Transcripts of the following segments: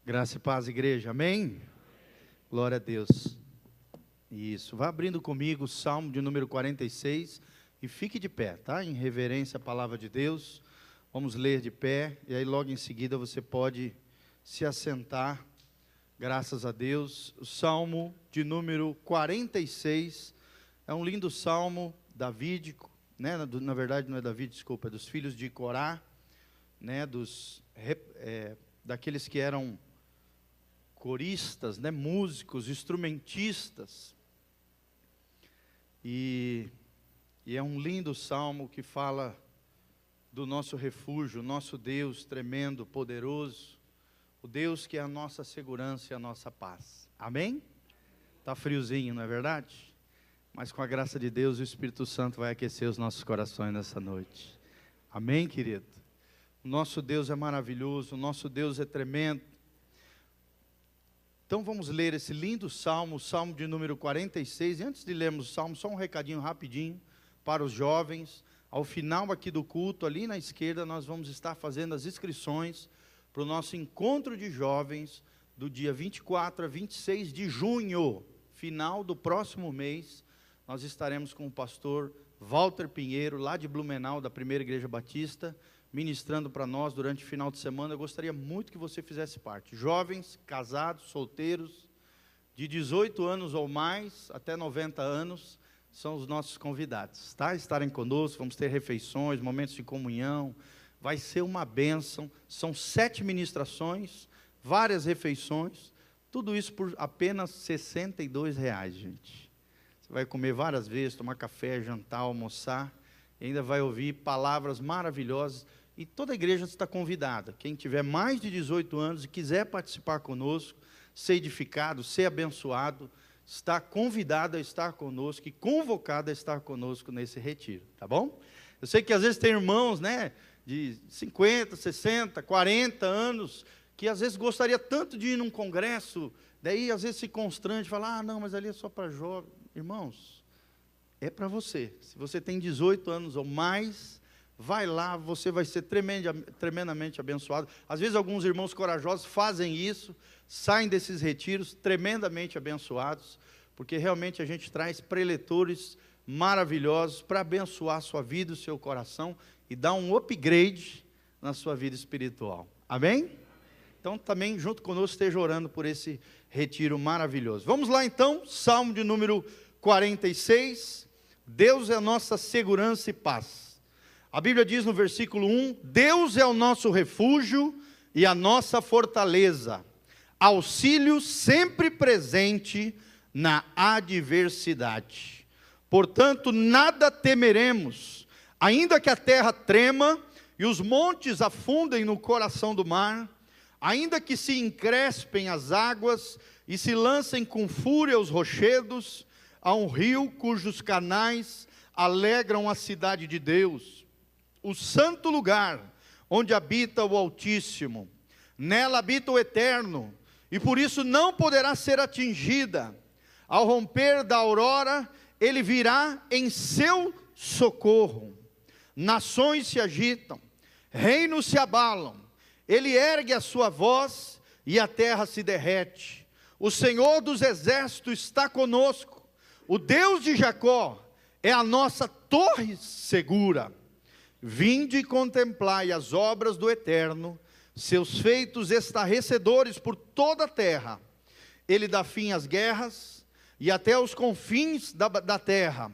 Graça e paz, igreja, amém? Glória a Deus. Isso, vá abrindo comigo o Salmo de número 46 e fique de pé, tá? Em reverência à palavra de Deus, vamos ler de pé e aí logo em seguida você pode se assentar, graças a Deus. O Salmo de número 46 é um lindo salmo davídico, né? Na verdade não é Davi, desculpa, é dos filhos de Corá, né? Daqueles que eram coristas, né, músicos, instrumentistas, e é um lindo salmo que fala do nosso refúgio, nosso Deus tremendo, poderoso, o Deus que é a nossa segurança e a nossa paz, amém? Está friozinho, não é verdade? Mas com a graça de Deus, o Espírito Santo vai aquecer os nossos corações nessa noite, amém, querido? O nosso Deus é maravilhoso, o nosso Deus é tremendo. Então vamos ler esse lindo salmo, o salmo de número 46, e antes de lermos o salmo, só um recadinho rapidinho para os jovens. Ao final aqui do culto, ali na esquerda, nós vamos estar fazendo as inscrições para o nosso encontro de jovens, do dia 24 a 26 de junho, final do próximo mês. Nós estaremos com o pastor Walter Pinheiro, lá de Blumenau, da Primeira Igreja Batista, ministrando para nós durante o final de semana. Eu gostaria muito que você fizesse parte. Jovens, casados, solteiros, de 18 anos ou mais, até 90 anos, são os nossos convidados, tá? Estarem conosco, vamos ter refeições, momentos de comunhão, vai ser uma bênção. São 7 ministrações, várias refeições, tudo isso por apenas R$62, gente. Você vai comer várias vezes, tomar café, jantar, almoçar, e ainda vai ouvir palavras maravilhosas, e toda a igreja está convidada. Quem tiver mais de 18 anos e quiser participar conosco, ser edificado, ser abençoado, está convidado a estar conosco e convocado a estar conosco nesse retiro, tá bom? Eu sei que às vezes tem irmãos, né, de 50, 60, 40 anos, que às vezes gostaria tanto de ir num congresso, daí às vezes se constrange, fala, não, mas ali é só para jovens. Irmãos, é para você. Se você tem 18 anos ou mais, vai lá, você vai ser tremendamente abençoado. Às vezes alguns irmãos corajosos fazem isso, saem desses retiros tremendamente abençoados, porque realmente a gente traz preletores maravilhosos para abençoar a sua vida, o seu coração, e dar um upgrade na sua vida espiritual. Amém? Então também junto conosco esteja orando por esse retiro maravilhoso. Vamos lá então, Salmo de número 46, Deus é a nossa segurança e paz. A Bíblia diz no versículo 1, Deus é o nosso refúgio e a nossa fortaleza, auxílio sempre presente na adversidade. Portanto, nada temeremos, ainda que a terra trema e os montes afundem no coração do mar, ainda que se encrespem as águas e se lancem com fúria os rochedos, há um rio cujos canais alegram a cidade de Deus, o santo lugar onde habita o Altíssimo. Nela habita o Eterno, e por isso não poderá ser atingida. Ao romper da aurora, ele virá em seu socorro. Nações se agitam, reinos se abalam, ele ergue a sua voz e a terra se derrete. O Senhor dos exércitos está conosco, o Deus de Jacó é a nossa torre segura. Vinde e contemplai as obras do Eterno, seus feitos estarrecedores por toda a terra. Ele dá fim às guerras e até os confins da terra.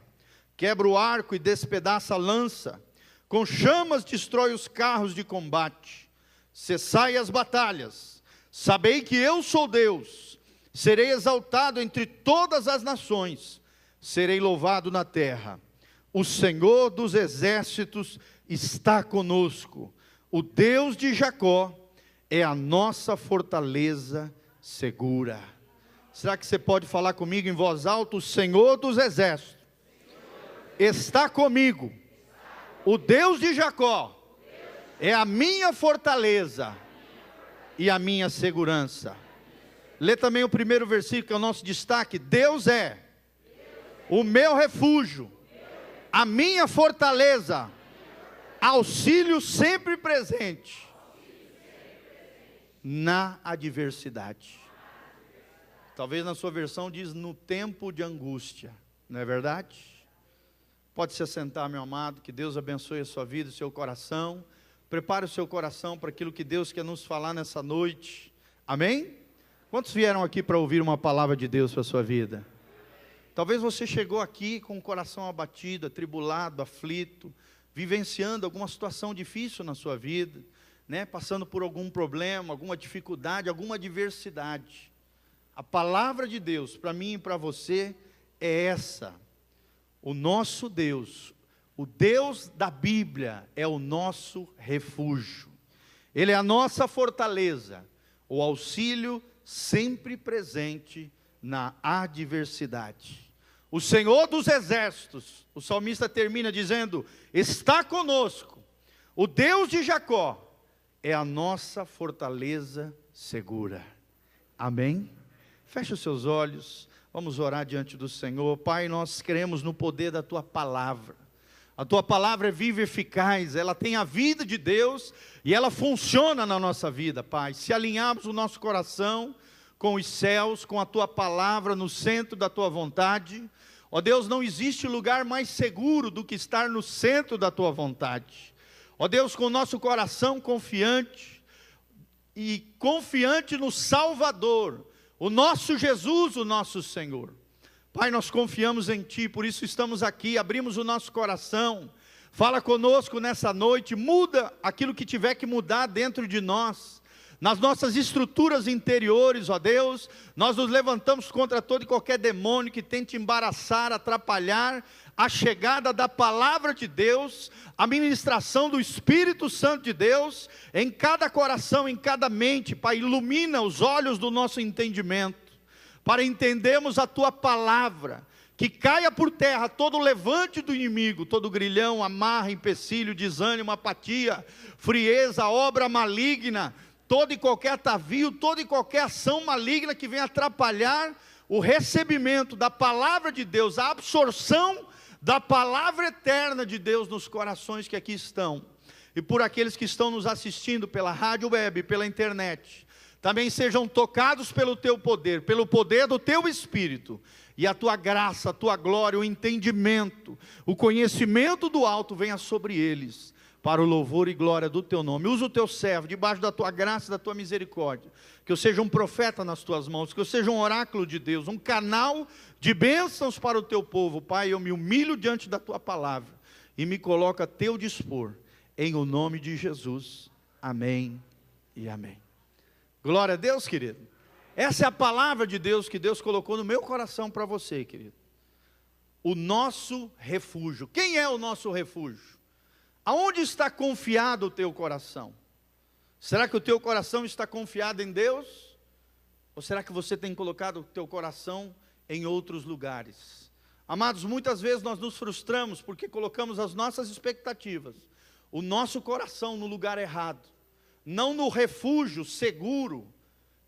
Quebra o arco e despedaça a lança, com chamas destrói os carros de combate. Cessai as batalhas, sabei que eu sou Deus, serei exaltado entre todas as nações, serei louvado na terra. O Senhor dos exércitos está conosco, o Deus de Jacó é a nossa fortaleza segura. Será que você pode falar comigo em voz alta? O Senhor dos exércitos está comigo, o Deus de Jacó é a minha fortaleza e a minha segurança. Lê também o primeiro versículo, que é o nosso destaque. Deus é o meu refúgio, a minha fortaleza, auxílio sempre presente na adversidade. Talvez na sua versão diz no tempo de angústia, não é verdade? Pode se assentar, meu amado, que Deus abençoe a sua vida, o seu coração. Prepare o seu coração para aquilo que Deus quer nos falar nessa noite. Amém? Quantos vieram aqui para ouvir uma palavra de Deus para a sua vida? Talvez você chegou aqui com o coração abatido, atribulado, aflito, vivenciando alguma situação difícil na sua vida, né? Passando por algum problema, alguma dificuldade, alguma adversidade. A palavra de Deus para mim e para você é essa: o nosso Deus, o Deus da Bíblia é o nosso refúgio, Ele é a nossa fortaleza, o auxílio sempre presente na adversidade. O Senhor dos exércitos, o salmista termina dizendo, está conosco, o Deus de Jacó é a nossa fortaleza segura. Amém? Feche os seus olhos, vamos orar diante do Senhor. Pai, nós cremos no poder da Tua palavra. A Tua palavra é viva e eficaz, ela tem a vida de Deus e ela funciona na nossa vida, Pai. Se alinharmos o nosso coração com os céus, com a Tua palavra no centro da Tua vontade, ó Deus, não existe lugar mais seguro do que estar no centro da Tua vontade. Ó Deus, com o nosso coração confiante no Salvador, o nosso Jesus, o nosso Senhor. Pai, nós confiamos em Ti, por isso estamos aqui, abrimos o nosso coração. Fala conosco nessa noite, muda aquilo que tiver que mudar dentro de nós, nas nossas estruturas interiores, ó Deus. Nós nos levantamos contra todo e qualquer demônio que tente embaraçar, atrapalhar a chegada da palavra de Deus, a ministração do Espírito Santo de Deus, em cada coração, em cada mente. Pai, ilumina os olhos do nosso entendimento, para entendermos a Tua palavra, que caia por terra todo levante do inimigo, todo grilhão, amarra, empecilho, desânimo, apatia, frieza, obra maligna, todo e qualquer atavio, toda e qualquer ação maligna que venha atrapalhar o recebimento da palavra de Deus, a absorção da palavra eterna de Deus nos corações que aqui estão, e por aqueles que estão nos assistindo pela rádio web, pela internet, também sejam tocados pelo Teu poder, pelo poder do Teu Espírito, e a Tua graça, a Tua glória, o entendimento, o conhecimento do alto venha sobre eles, para o louvor e glória do Teu nome. Usa o Teu servo, debaixo da Tua graça e da Tua misericórdia, que eu seja um profeta nas Tuas mãos, que eu seja um oráculo de Deus, um canal de bênçãos para o Teu povo. Pai, eu me humilho diante da Tua palavra, e me coloco a Teu dispor, em o nome de Jesus, amém e amém. Glória a Deus, querido. Essa é a palavra de Deus que Deus colocou no meu coração para você, querido. O nosso refúgio. Quem é o nosso refúgio? Aonde está confiado o teu coração? Será que o teu coração está confiado em Deus? Ou será que você tem colocado o teu coração em outros lugares? Amados, muitas vezes nós nos frustramos porque colocamos as nossas expectativas, o nosso coração no lugar errado, não no refúgio seguro,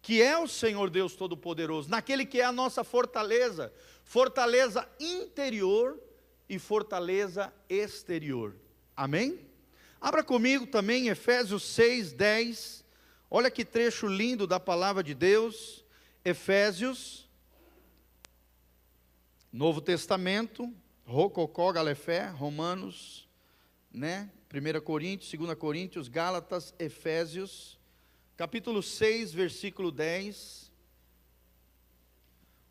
que é o Senhor Deus Todo-Poderoso, naquele que é a nossa fortaleza, fortaleza interior e fortaleza exterior. Amém? Abra comigo também Efésios 6:10, olha que trecho lindo da palavra de Deus. Efésios, Novo Testamento, Rococó, Galefé, Romanos, né? 1 Coríntios, 2 Coríntios, Gálatas, Efésios, capítulo 6, versículo 10.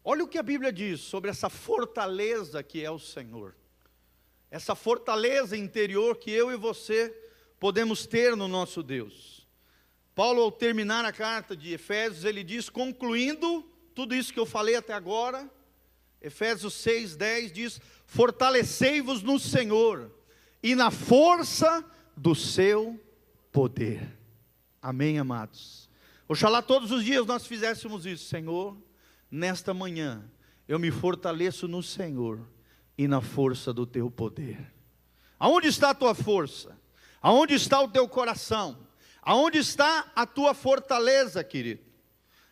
Olha o que a Bíblia diz sobre essa fortaleza que é o Senhor, essa fortaleza interior que eu e você podemos ter no nosso Deus. Paulo, ao terminar a carta de Efésios, ele diz, concluindo tudo isso que eu falei até agora, Efésios 6:10 diz, fortalecei-vos no Senhor e na força do seu poder. Amém, amados? Oxalá todos os dias nós fizéssemos isso. Senhor, nesta manhã eu me fortaleço no Senhor e na força do teu poder. Aonde está a tua força? Aonde está o teu coração? Aonde está a tua fortaleza, querido?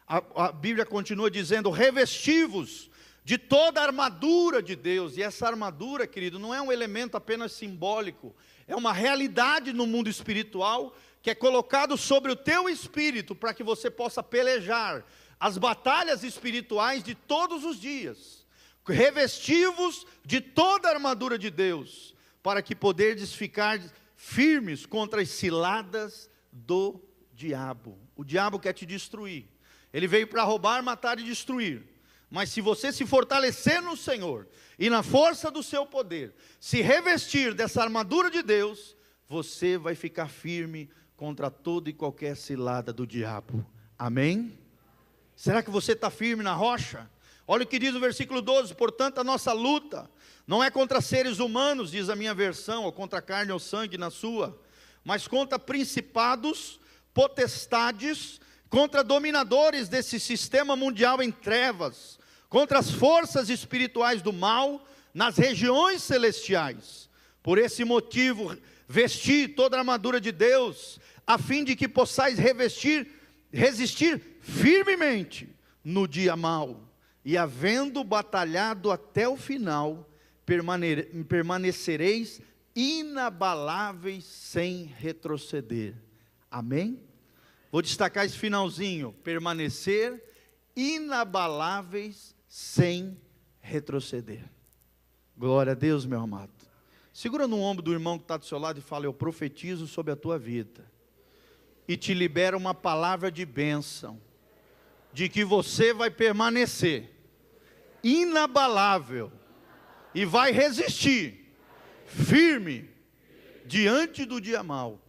A Bíblia continua dizendo, revesti-vos de toda a armadura de Deus. E essa armadura, querido, não é um elemento apenas simbólico, é uma realidade no mundo espiritual que é colocado sobre o teu espírito, para que você possa pelejar as batalhas espirituais de todos os dias, revestivos de toda a armadura de Deus, para que poderdes ficar firmes contra as ciladas do diabo. O diabo quer te destruir, ele veio para roubar, matar e destruir. Mas se você se fortalecer no Senhor, e na força do seu poder, se revestir dessa armadura de Deus, você vai ficar firme contra toda e qualquer cilada do diabo. Amém? Será que você está firme na rocha? Olha o que diz o versículo 12: portanto a nossa luta não é contra seres humanos, diz a minha versão, ou contra a carne ou sangue na sua, mas contra principados, potestades, contra dominadores desse sistema mundial em trevas, contra as forças espirituais do mal nas regiões celestiais. Por esse motivo, vesti toda a armadura de Deus, a fim de que possais resistir firmemente no dia mau, e havendo batalhado até o final, permanecereis inabaláveis sem retroceder. Amém? Vou destacar esse finalzinho: permanecer inabaláveis sem retroceder. Glória a Deus, meu amado. Segura no ombro do irmão que está do seu lado e fala: eu profetizo sobre a tua vida, e te libero uma palavra de bênção, de que você vai permanecer inabalável, e vai resistir firme diante do dia mau,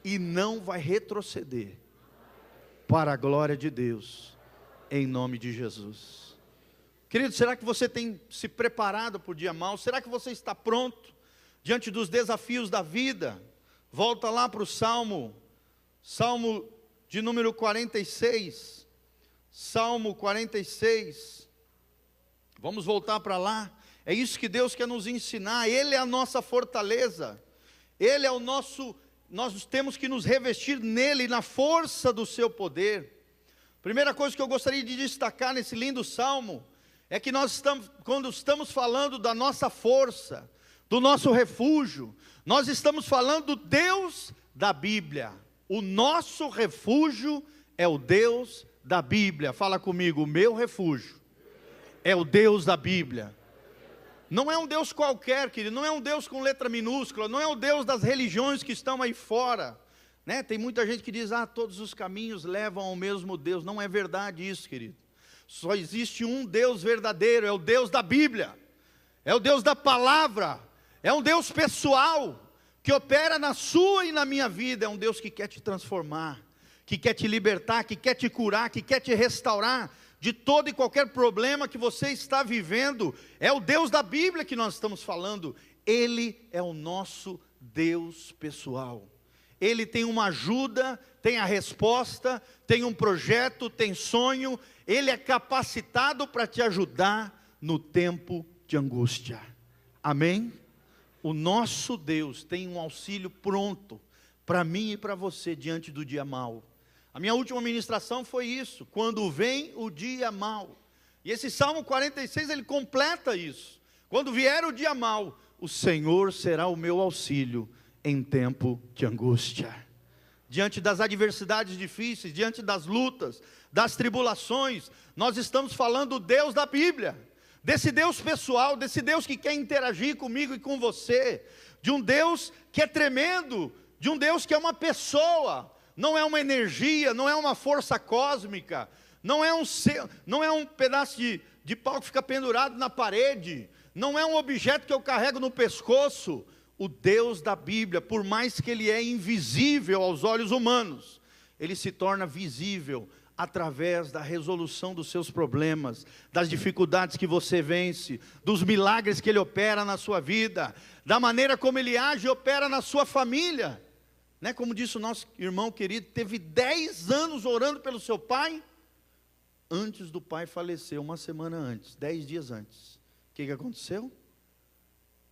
e não vai retroceder, para a glória de Deus, em nome de Jesus. Querido, será que você tem se preparado para o dia mau? Será que você está pronto diante dos desafios da vida? Volta lá para o Salmo de número 46, Salmo 46, vamos voltar para lá. É isso que Deus quer nos ensinar. Ele é a nossa fortaleza, Ele é o nosso, nós temos que nos revestir nele, na força do seu poder. Primeira coisa que eu gostaria de destacar nesse lindo Salmo, é que quando estamos falando da nossa força, do nosso refúgio, nós estamos falando do Deus da Bíblia. O nosso refúgio é o Deus da Bíblia. Fala comigo: o meu refúgio é o Deus da Bíblia. Não é um Deus qualquer, querido, não é um Deus com letra minúscula, não é o Deus das religiões que estão aí fora, né? Tem muita gente que diz: todos os caminhos levam ao mesmo Deus. Não é verdade isso, querido. Só existe um Deus verdadeiro, é o Deus da Bíblia, é o Deus da palavra, é um Deus pessoal, que opera na sua e na minha vida. É um Deus que quer te transformar, que quer te libertar, que quer te curar, que quer te restaurar de todo e qualquer problema que você está vivendo. É o Deus da Bíblia que nós estamos falando. Ele é o nosso Deus pessoal. Ele tem uma ajuda, tem a resposta, tem um projeto, tem sonho. Ele é capacitado para te ajudar no tempo de angústia. Amém? O nosso Deus tem um auxílio pronto para mim e para você diante do dia mau. A minha última ministração foi isso: quando vem o dia mau. E esse Salmo 46, ele completa isso. Quando vier o dia mau, o Senhor será o meu auxílio em tempo de angústia. Diante das adversidades difíceis, diante das lutas, das tribulações, nós estamos falando do Deus da Bíblia, desse Deus pessoal, desse Deus que quer interagir comigo e com você, de um Deus que é tremendo, de um Deus que é uma pessoa, não é uma energia, não é uma força cósmica, não é um pedaço de pau que fica pendurado na parede, não é um objeto que eu carrego no pescoço. O Deus da Bíblia, por mais que ele é invisível aos olhos humanos, ele se torna visível através da resolução dos seus problemas, das dificuldades que você vence, dos milagres que ele opera na sua vida, da maneira como ele age e opera na sua família, né? Como disse o nosso irmão querido, teve 10 anos orando pelo seu pai, antes do pai falecer, uma semana antes, 10 dias antes. O que aconteceu?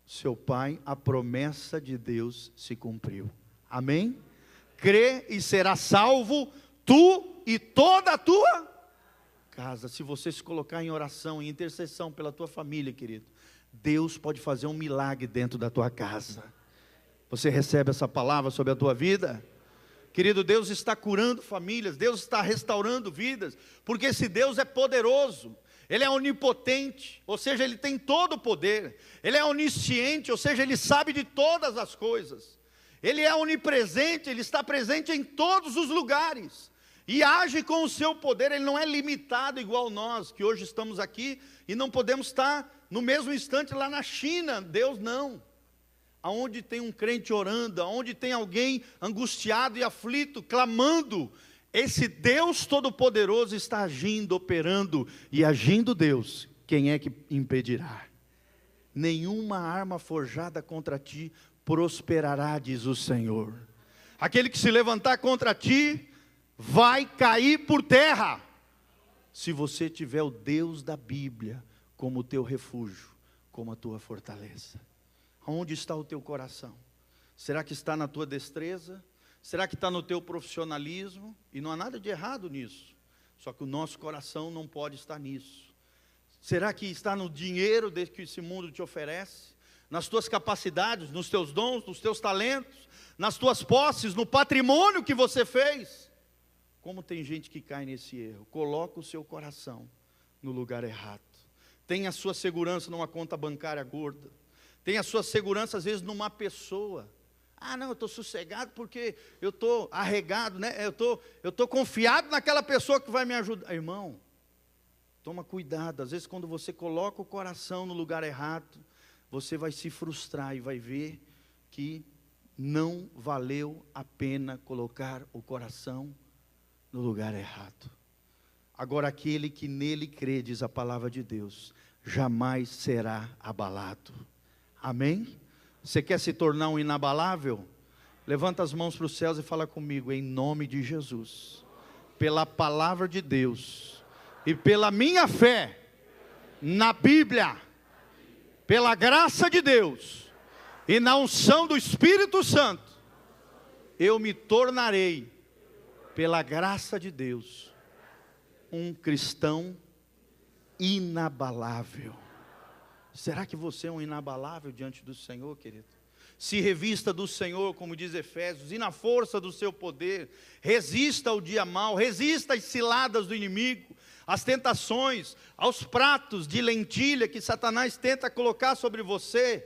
Seu pai, a promessa de Deus se cumpriu. Amém? Crê e será salvo, tu e toda a tua casa. Se você se colocar em oração, em intercessão pela tua família, querido, Deus pode fazer um milagre dentro da tua casa. Você recebe essa palavra sobre a tua vida? Querido, Deus está curando famílias, Deus está restaurando vidas, porque esse Deus é poderoso. Ele é onipotente, ou seja, Ele tem todo o poder. Ele é onisciente, ou seja, Ele sabe de todas as coisas. Ele é onipresente, Ele está presente em todos os lugares. E age com o seu poder. Ele não é limitado igual nós, que hoje estamos aqui e não podemos estar no mesmo instante lá na China. Deus não. Aonde tem um crente orando, aonde tem alguém angustiado e aflito, clamando, esse Deus Todo-Poderoso está agindo, operando, e agindo Deus, quem é que impedirá? Nenhuma arma forjada contra ti prosperará, diz o Senhor. Aquele que se levantar contra ti, vai cair por terra. Se você tiver o Deus da Bíblia como teu refúgio, como a tua fortaleza. Onde está o teu coração? Será que está na tua destreza? Será que está no teu profissionalismo? E não há nada de errado nisso. Só que o nosso coração não pode estar nisso. Será que está no dinheiro que esse mundo te oferece? Nas tuas capacidades, nos teus dons, nos teus talentos, nas tuas posses, no patrimônio que você fez? Como tem gente que cai nesse erro? Coloca o seu coração no lugar errado. Tem a sua segurança numa conta bancária gorda. Tem a sua segurança, às vezes, numa pessoa. Ah, não, eu estou sossegado porque eu estou arregado, né? Eu estou confiado naquela pessoa que vai me ajudar. Irmão, toma cuidado. Às vezes, quando você coloca o coração no lugar errado, você vai se frustrar e vai ver que não valeu a pena colocar o coração no lugar errado. Agora, aquele que nele crê, diz a palavra de Deus, jamais será abalado. Amém? Você quer se tornar um inabalável? Levanta as mãos para os céus e fala comigo, em nome de Jesus, pela palavra de Deus, e pela minha fé, na Bíblia, pela graça de Deus, e na unção do Espírito Santo, eu me tornarei, pela graça de Deus, um cristão inabalável. Será que você é um inabalável diante do Senhor, querido? Se revista do Senhor, como diz Efésios, e na força do seu poder, resista ao dia mau, resista às ciladas do inimigo, às tentações, aos pratos de lentilha que Satanás tenta colocar sobre você,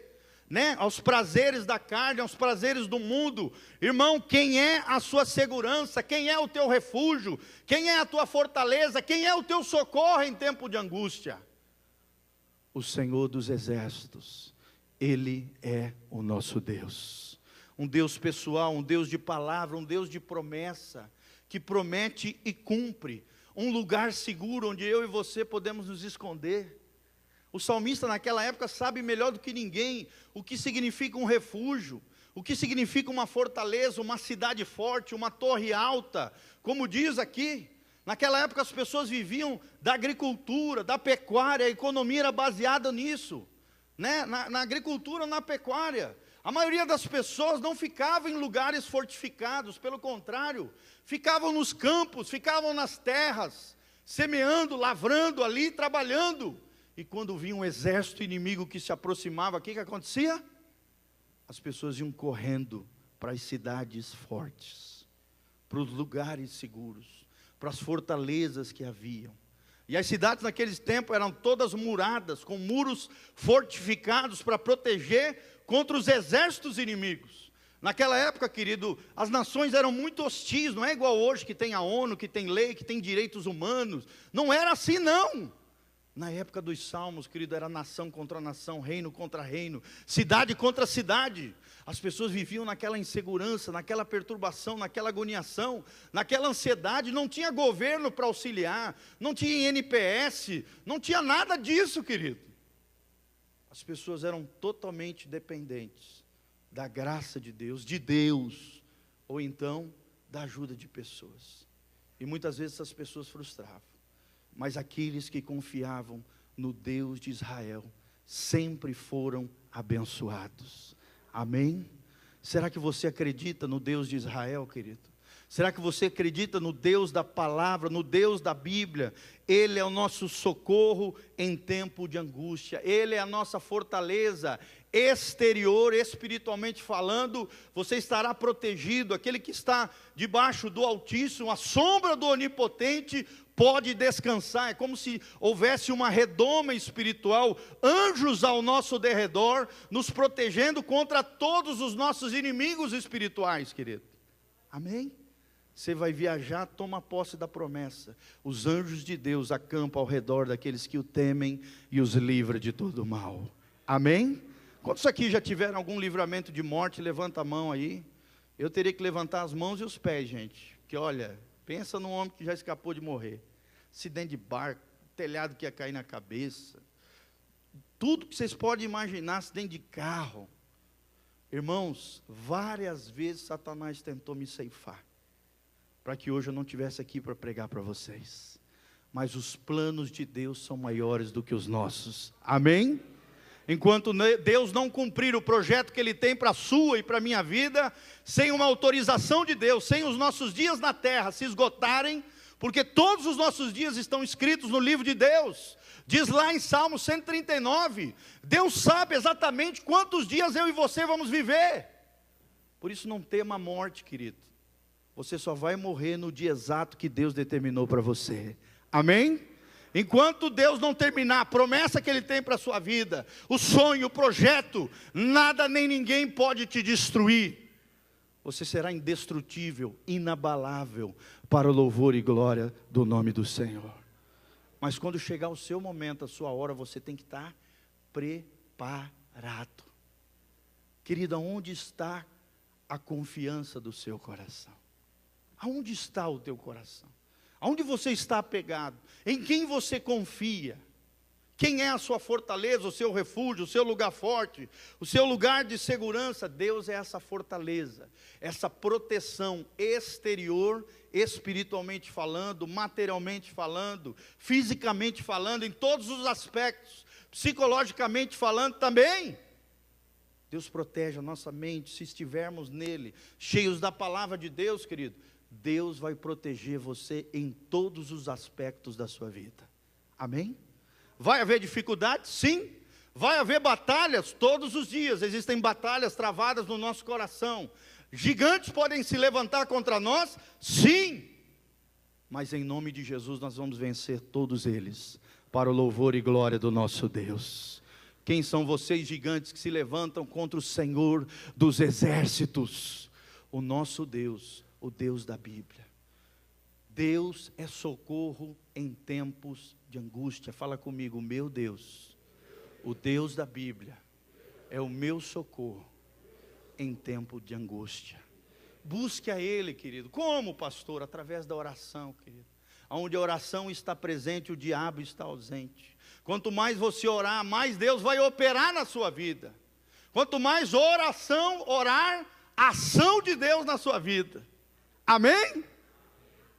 né? Aos prazeres da carne, aos prazeres do mundo. Irmão, quem é a sua segurança? Quem é o teu refúgio? Quem é a tua fortaleza? Quem é o teu socorro em tempo de angústia? O Senhor dos exércitos. Ele é o nosso Deus. Um Deus pessoal, um Deus de palavra, um Deus de promessa, que promete e cumpre. Um lugar seguro onde eu e você podemos nos esconder. O salmista naquela época sabe melhor do que ninguém o que significa um refúgio, o que significa uma fortaleza, uma cidade forte, uma torre alta, como diz aqui. Naquela época as pessoas viviam da agricultura, da pecuária, a economia era baseada nisso, né? na agricultura, na pecuária. A maioria das pessoas não ficava em lugares fortificados, pelo contrário, ficavam nos campos, ficavam nas terras, semeando, lavrando ali, trabalhando. E quando vinha um exército inimigo que se aproximava, o que acontecia? As pessoas iam correndo para as cidades fortes, para os lugares seguros, para as fortalezas que haviam. E as cidades naqueles tempos eram todas muradas, com muros fortificados para proteger contra os exércitos inimigos. Naquela época, querido, as nações eram muito hostis, não é igual hoje que tem a ONU, que tem lei, que tem direitos humanos. Não era assim não. Na época dos salmos, querido, era nação contra nação, reino contra reino, cidade contra cidade. As pessoas viviam naquela insegurança, naquela perturbação, naquela agoniação, naquela ansiedade. Não tinha governo para auxiliar, não tinha INPS, não tinha nada disso, querido. As pessoas eram totalmente dependentes da graça de Deus, ou então da ajuda de pessoas. E muitas vezes essas pessoas frustravam. Mas aqueles que confiavam no Deus de Israel sempre foram abençoados. Amém? Será que você acredita no Deus de Israel, querido? Será que você acredita no Deus da palavra, no Deus da Bíblia? Ele é o nosso socorro em tempo de angústia. Ele é a nossa fortaleza exterior, espiritualmente falando, você estará protegido. Aquele que está debaixo do Altíssimo, a sombra do Onipotente, pode descansar. É como se houvesse uma redoma espiritual, anjos ao nosso derredor, nos protegendo contra todos os nossos inimigos espirituais, querido. Amém? Você vai viajar, toma posse da promessa. Os anjos de Deus acampam ao redor daqueles que o temem e os livra de todo mal. Amém? Quantos aqui já tiveram algum livramento de morte? Levanta a mão aí. Eu teria que levantar as mãos e os pés, gente. Porque olha, pensa num homem que já escapou de morrer. Acidente de barco, telhado que ia cair na cabeça. Tudo que vocês podem imaginar, acidente de carro. Irmãos, várias vezes Satanás tentou me ceifar, para que hoje eu não estivesse aqui para pregar para vocês. Mas os planos de Deus são maiores do que os nossos. Amém? Enquanto Deus não cumprir o projeto que Ele tem para a sua e para a minha vida, sem uma autorização de Deus, sem os nossos dias na terra se esgotarem, porque todos os nossos dias estão escritos no livro de Deus. Diz lá em Salmo 139, Deus sabe exatamente quantos dias eu e você vamos viver. Por isso não tema a morte, querido. Você só vai morrer no dia exato que Deus determinou para você. Amém? Enquanto Deus não terminar a promessa que Ele tem para a sua vida, o sonho, o projeto, nada nem ninguém pode te destruir. Você será indestrutível, inabalável, para o louvor e glória do nome do Senhor. Mas quando chegar o seu momento, a sua hora, você tem que estar preparado. Querida, onde está a confiança do seu coração? Aonde está o teu coração? Aonde você está apegado? Em quem você confia? Quem é a sua fortaleza, o seu refúgio, o seu lugar forte, o seu lugar de segurança? Deus é essa fortaleza, essa proteção exterior, espiritualmente falando, materialmente falando, fisicamente falando, em todos os aspectos, psicologicamente falando também. Deus protege a nossa mente, se estivermos nele, cheios da palavra de Deus, querido. Deus vai proteger você em todos os aspectos da sua vida. Amém? Vai haver dificuldades? Sim. Vai haver batalhas todos os dias. Existem batalhas travadas no nosso coração. Gigantes podem se levantar contra nós? Sim. Mas em nome de Jesus nós vamos vencer todos eles, para o louvor e glória do nosso Deus. Quem são vocês, gigantes, que se levantam contra o Senhor dos exércitos? O nosso Deus, o Deus da Bíblia. Deus é socorro em tempos de angústia. Fala comigo, meu Deus, o Deus da Bíblia, é o meu socorro em tempo de angústia. Busque a Ele, querido. Como, pastor? Através da oração, querido. Onde a oração está presente, o diabo está ausente. Quanto mais você orar, mais Deus vai operar na sua vida. Quanto mais oração, orar, ação de Deus na sua vida. Amém?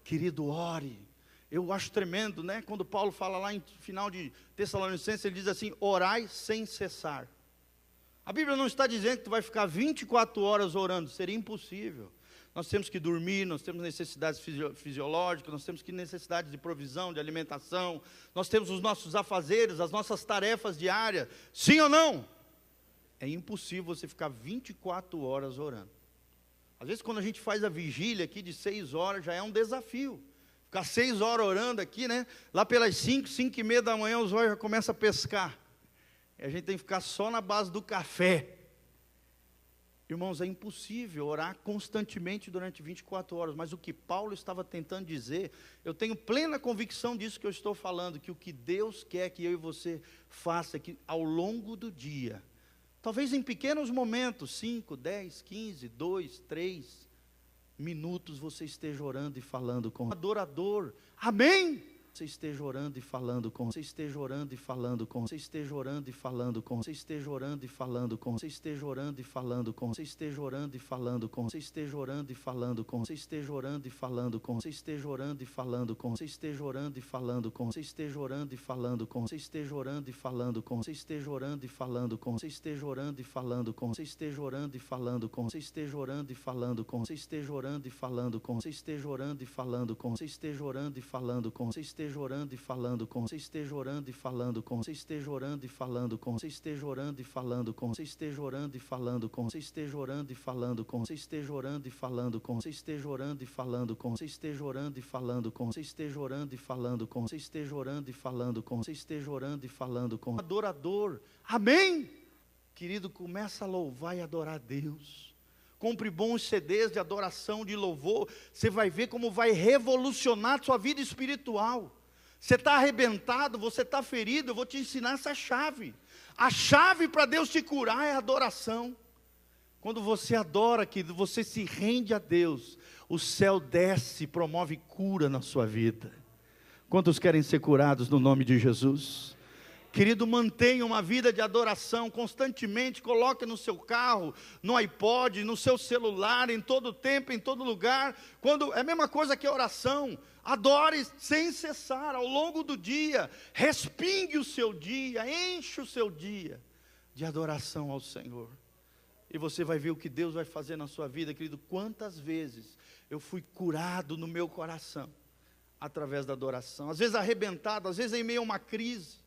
Querido, ore. Eu acho tremendo, né? Quando Paulo fala lá em final de Tessalonicenses, ele diz assim, orai sem cessar. A Bíblia não está dizendo que tu vai ficar 24 horas orando, seria impossível. Nós temos que dormir, nós temos necessidades fisiológicas, nós temos necessidades de provisão, de alimentação, nós temos os nossos afazeres, as nossas tarefas diárias. Sim ou não? É impossível você ficar 24 horas orando. Às vezes quando a gente faz a vigília aqui de 6 horas, já é um desafio. Ficar 6 horas orando aqui, né? Lá pelas 5, 5 e meia da manhã, os olhos já começam a pescar. E a gente tem que ficar só na base do café. Irmãos, é impossível orar constantemente durante 24 horas. Mas o que Paulo estava tentando dizer, eu tenho plena convicção disso que eu estou falando, que o que Deus quer que eu e você faça, é que ao longo do dia, talvez em pequenos momentos, 5, 10, 15, 2, 3 minutos, você esteja orando e falando com o adorador. Amém? Você esteja orando e falando com, você esteja orando e falando com, você esteja orando e falando com, você esteja orando e falando com, você esteja orando e falando com, você esteja orando e falando com, você esteja orando e falando com, você esteja orando e falando com, você esteja orando e falando com, você esteja orando e falando com, você esteja orando e falando com, você esteja orando e falando com, você esteja orando e falando com, você esteja orando e falando com, você esteja orando e falando com, você esteja orando e falando com, você esteja orando e falando com, você esteja orando e falando com, você esteja orando e falando com, você esteja esteja orando e falando com você, esteja orando e falando com você, esteja orando e falando com você, esteja orando e falando com você, esteja orando e falando com você, esteja orando e falando com você, esteja orando e falando com você, esteja orando e falando com você, esteja orando e falando com você, esteja orando e falando com você, esteja orando e falando com você, esteja orando e falando com adorador. Amém? Querido, começa a louvar e adorar a Deus. Compre bons CDs de adoração, de louvor. Você vai ver como vai revolucionar a sua vida espiritual. Você está arrebentado, você está ferido, eu vou te ensinar essa chave. A chave para Deus te curar é a adoração. Quando você adora, querido, você se rende a Deus, o céu desce e promove cura na sua vida. Quantos querem ser curados no nome de Jesus? Querido, mantenha uma vida de adoração constantemente, coloque no seu carro, no iPod, no seu celular, em todo tempo, em todo lugar. É a mesma coisa que a oração. Adore sem cessar, ao longo do dia, respingue o seu dia, enche o seu dia de adoração ao Senhor. E você vai ver o que Deus vai fazer na sua vida, querido. Quantas vezes eu fui curado no meu coração, através da adoração. Às vezes arrebentado, às vezes em meio a uma crise.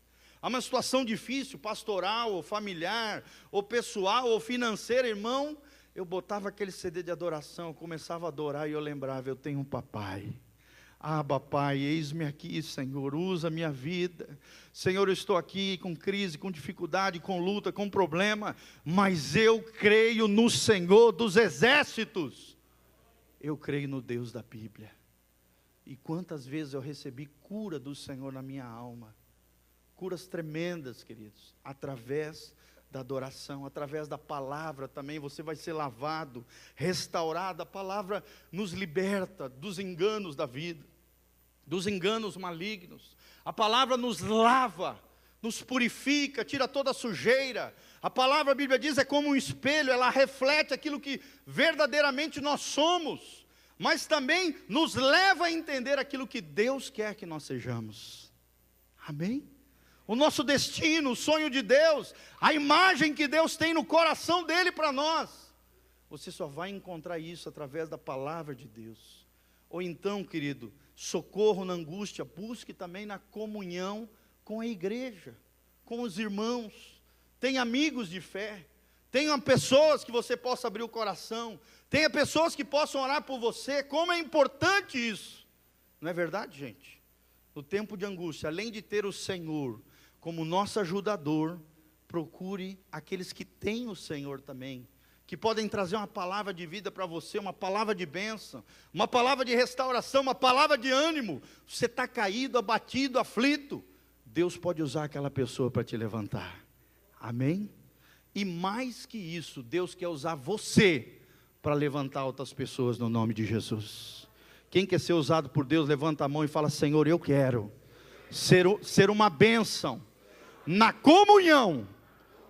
Há uma situação difícil, pastoral, ou familiar, ou pessoal, ou financeira, irmão, eu botava aquele CD de adoração, eu começava a adorar e eu lembrava, eu tenho um papai. Abba, Pai, eis-me aqui, Senhor, usa a minha vida. Senhor, eu estou aqui com crise, com dificuldade, com luta, com problema, mas eu creio no Senhor dos exércitos. Eu creio no Deus da Bíblia. E quantas vezes eu recebi cura do Senhor na minha alma. Curas tremendas, queridos, através da adoração, através da palavra também, você vai ser lavado, restaurado. A palavra nos liberta dos enganos da vida, dos enganos malignos. A palavra nos lava, nos purifica, tira toda a sujeira. A palavra, a Bíblia diz, é como um espelho, ela reflete aquilo que verdadeiramente nós somos, mas também nos leva a entender aquilo que Deus quer que nós sejamos. Amém? O nosso destino, o sonho de Deus, a imagem que Deus tem no coração dele para nós. Você só vai encontrar isso através da palavra de Deus. Ou então, querido, socorro na angústia, busque também na comunhão com a igreja, com os irmãos. Tenha amigos de fé, tenha pessoas que você possa abrir o coração, tenha pessoas que possam orar por você. Como é importante isso, não é verdade, gente? No tempo de angústia, além de ter o Senhor como nosso ajudador, procure aqueles que têm o Senhor também, que podem trazer uma palavra de vida para você, uma palavra de bênção, uma palavra de restauração, uma palavra de ânimo. Você está caído, abatido, aflito, Deus pode usar aquela pessoa para te levantar. Amém? E mais que isso, Deus quer usar você para levantar outras pessoas no nome de Jesus. Quem quer ser usado por Deus, levanta a mão e fala: Senhor, eu quero ser uma bênção na comunhão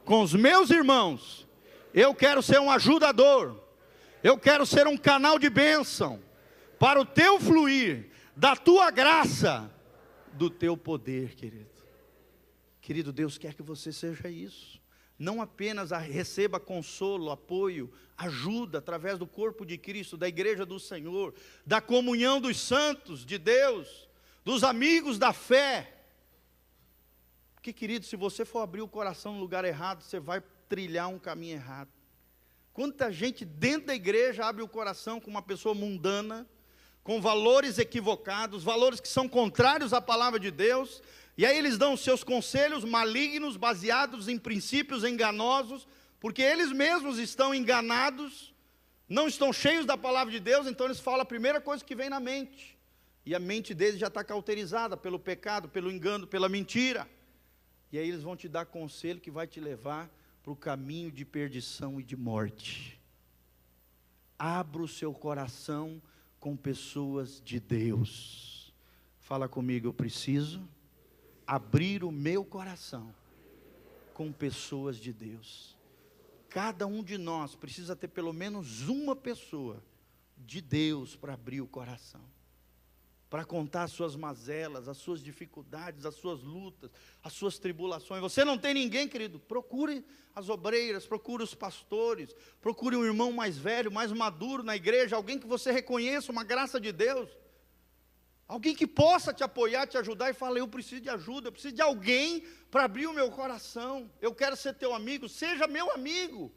com os meus irmãos. Eu quero ser um ajudador, eu quero ser um canal de bênção para o teu fluir, da tua graça, do teu poder, querido. Querido, Deus quer que você seja isso. Não apenas receba consolo, apoio, ajuda através do corpo de Cristo, da igreja do Senhor, da comunhão dos santos de Deus, dos amigos da fé. Porque, querido, se você for abrir o coração no lugar errado, você vai trilhar um caminho errado. Quanta gente dentro da igreja abre o coração com uma pessoa mundana, com valores equivocados, valores que são contrários à palavra de Deus, e aí eles dão os seus conselhos malignos, baseados em princípios enganosos, porque eles mesmos estão enganados, não estão cheios da palavra de Deus, então eles falam a primeira coisa que vem na mente, e a mente deles já está cauterizada pelo pecado, pelo engano, pela mentira, e aí eles vão te dar conselho que vai te levar para o caminho de perdição e de morte. Abra o seu coração com pessoas de Deus. Fala comigo, eu preciso abrir o meu coração com pessoas de Deus. Cada um de nós precisa ter pelo menos uma pessoa de Deus para abrir o coração, para contar as suas mazelas, as suas dificuldades, as suas lutas, as suas tribulações. Você não tem ninguém, querido? Procure as obreiras, procure os pastores, procure um irmão mais velho, mais maduro na igreja, alguém que você reconheça uma graça de Deus, Alguém que possa te apoiar, te ajudar e falar: eu preciso de ajuda, eu preciso de alguém para abrir o meu coração. Eu quero ser teu amigo, seja meu amigo.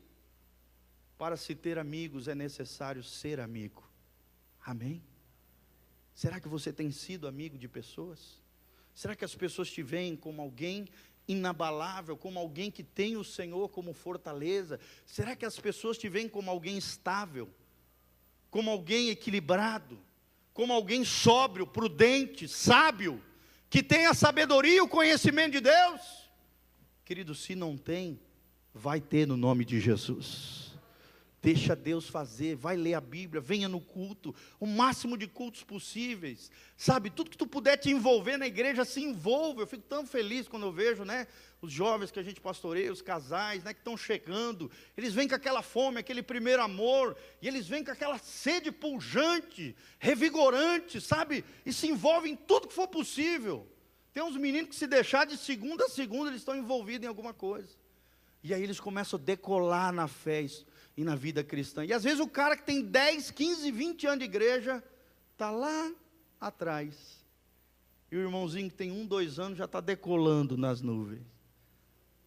Para se ter amigos é necessário ser amigo. Amém? Será que você tem sido amigo de pessoas? Será que as pessoas te veem como alguém inabalável, como alguém que tem o Senhor como fortaleza? Será que as pessoas te veem como alguém estável, como alguém equilibrado, como alguém sóbrio, prudente, sábio, que tem a sabedoria e o conhecimento de Deus? Querido, se não tem, vai ter no nome de Jesus. Deixa Deus fazer, vai ler a Bíblia, venha no culto, o máximo de cultos possíveis, sabe, tudo que tu puder te envolver na igreja, se envolva. Eu fico tão feliz quando eu vejo, né, os jovens que a gente pastoreia, os casais, né, que estão chegando, eles vêm com aquela fome, aquele primeiro amor, e eles vêm com aquela sede pujante, revigorante, sabe, e se envolvem em tudo que for possível. Tem uns meninos que, se deixar de segunda a segunda, eles estão envolvidos em alguma coisa, e aí eles começam a decolar na fé e na vida cristã. E às vezes o cara que tem 10, 15, 20 anos de igreja, está lá atrás, e o irmãozinho que tem 1, 2 anos já está decolando nas nuvens,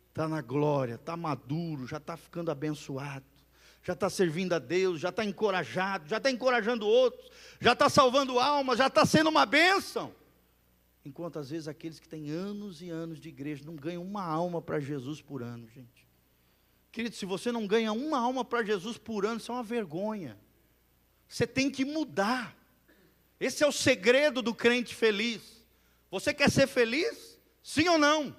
está na glória, está maduro, já está ficando abençoado, já está servindo a Deus, já está encorajado, já está encorajando outros, já está salvando almas, já está sendo uma bênção. Enquanto às vezes aqueles que têm anos e anos de igreja não ganham uma alma para Jesus por ano, gente. Querido, se você não ganha uma alma para Jesus por ano, isso é uma vergonha. Você tem que mudar. Esse é o segredo do crente feliz. Você quer ser feliz? Sim ou não?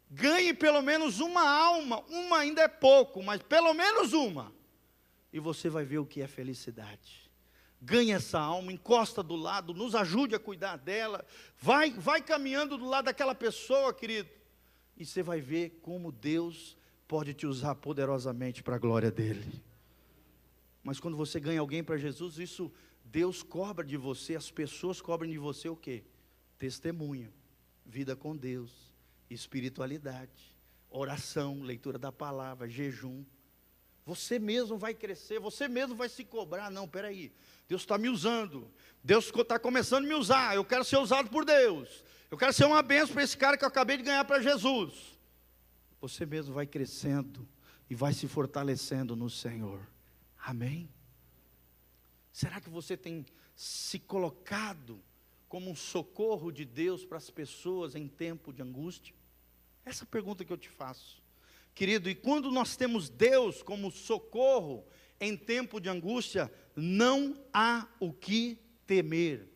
Ganhe pelo menos uma alma. Uma ainda é pouco, mas pelo menos uma. E você vai ver o que é felicidade. Ganhe essa alma, encosta do lado, nos ajude a cuidar dela. Vai caminhando do lado daquela pessoa, querido. E você vai ver como Deus pode te usar poderosamente para a glória dEle. Mas quando você ganha alguém para Jesus, isso, Deus cobra de você, as pessoas cobram de você o quê? Testemunho, vida com Deus, espiritualidade, oração, leitura da palavra, jejum. Você mesmo vai crescer, você mesmo vai se cobrar. Não, peraí, Deus está me usando, Deus está começando a me usar, eu quero ser usado por Deus, eu quero ser uma bênção para esse cara que eu acabei de ganhar para Jesus. Você mesmo vai crescendo e vai se fortalecendo no Senhor. Amém? Será que você tem se colocado como um socorro de Deus para as pessoas em tempo de angústia? Essa pergunta que eu te faço. Querido, e quando nós temos Deus como socorro em tempo de angústia, não há o que temer.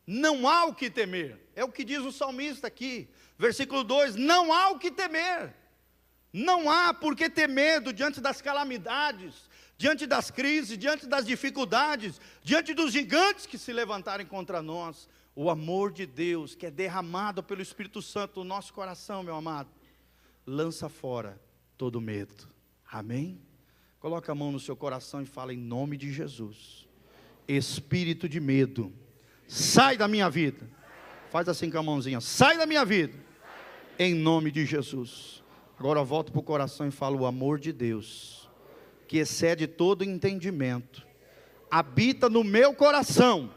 Não há o que temer. É o que diz o salmista aqui. Versículo 2, não há o que temer. Não há por que ter medo diante das calamidades, diante das crises, diante das dificuldades, diante dos gigantes que se levantarem contra nós. O amor de Deus, que é derramado pelo Espírito Santo no nosso coração, meu amado, lança fora todo medo. Amém? Coloca a mão no seu coração e fala: em nome de Jesus, espírito de medo, sai da minha vida. Faz assim com a mãozinha: sai da minha vida, em nome de Jesus. Agora eu volto para o coração e falo: o amor de Deus, que excede todo entendimento, habita no meu coração,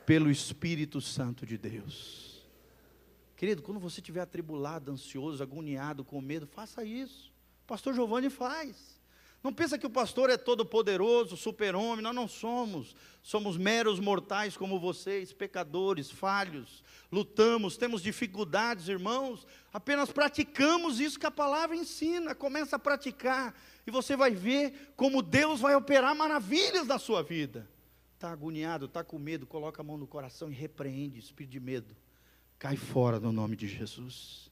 pelo Espírito Santo de Deus. Querido, quando você estiver atribulado, ansioso, agoniado, com medo, faça isso. O pastor Giovanni faz. Não pensa que o pastor é todo poderoso, super-homem. Nós não somos. Somos meros mortais como vocês, pecadores, falhos. Lutamos, temos dificuldades, irmãos. Apenas praticamos isso que a palavra ensina. Começa a praticar e você vai ver como Deus vai operar maravilhas na sua vida. Está agoniado, está com medo, coloca a mão no coração e repreende o espírito de medo. Cai fora no nome de Jesus.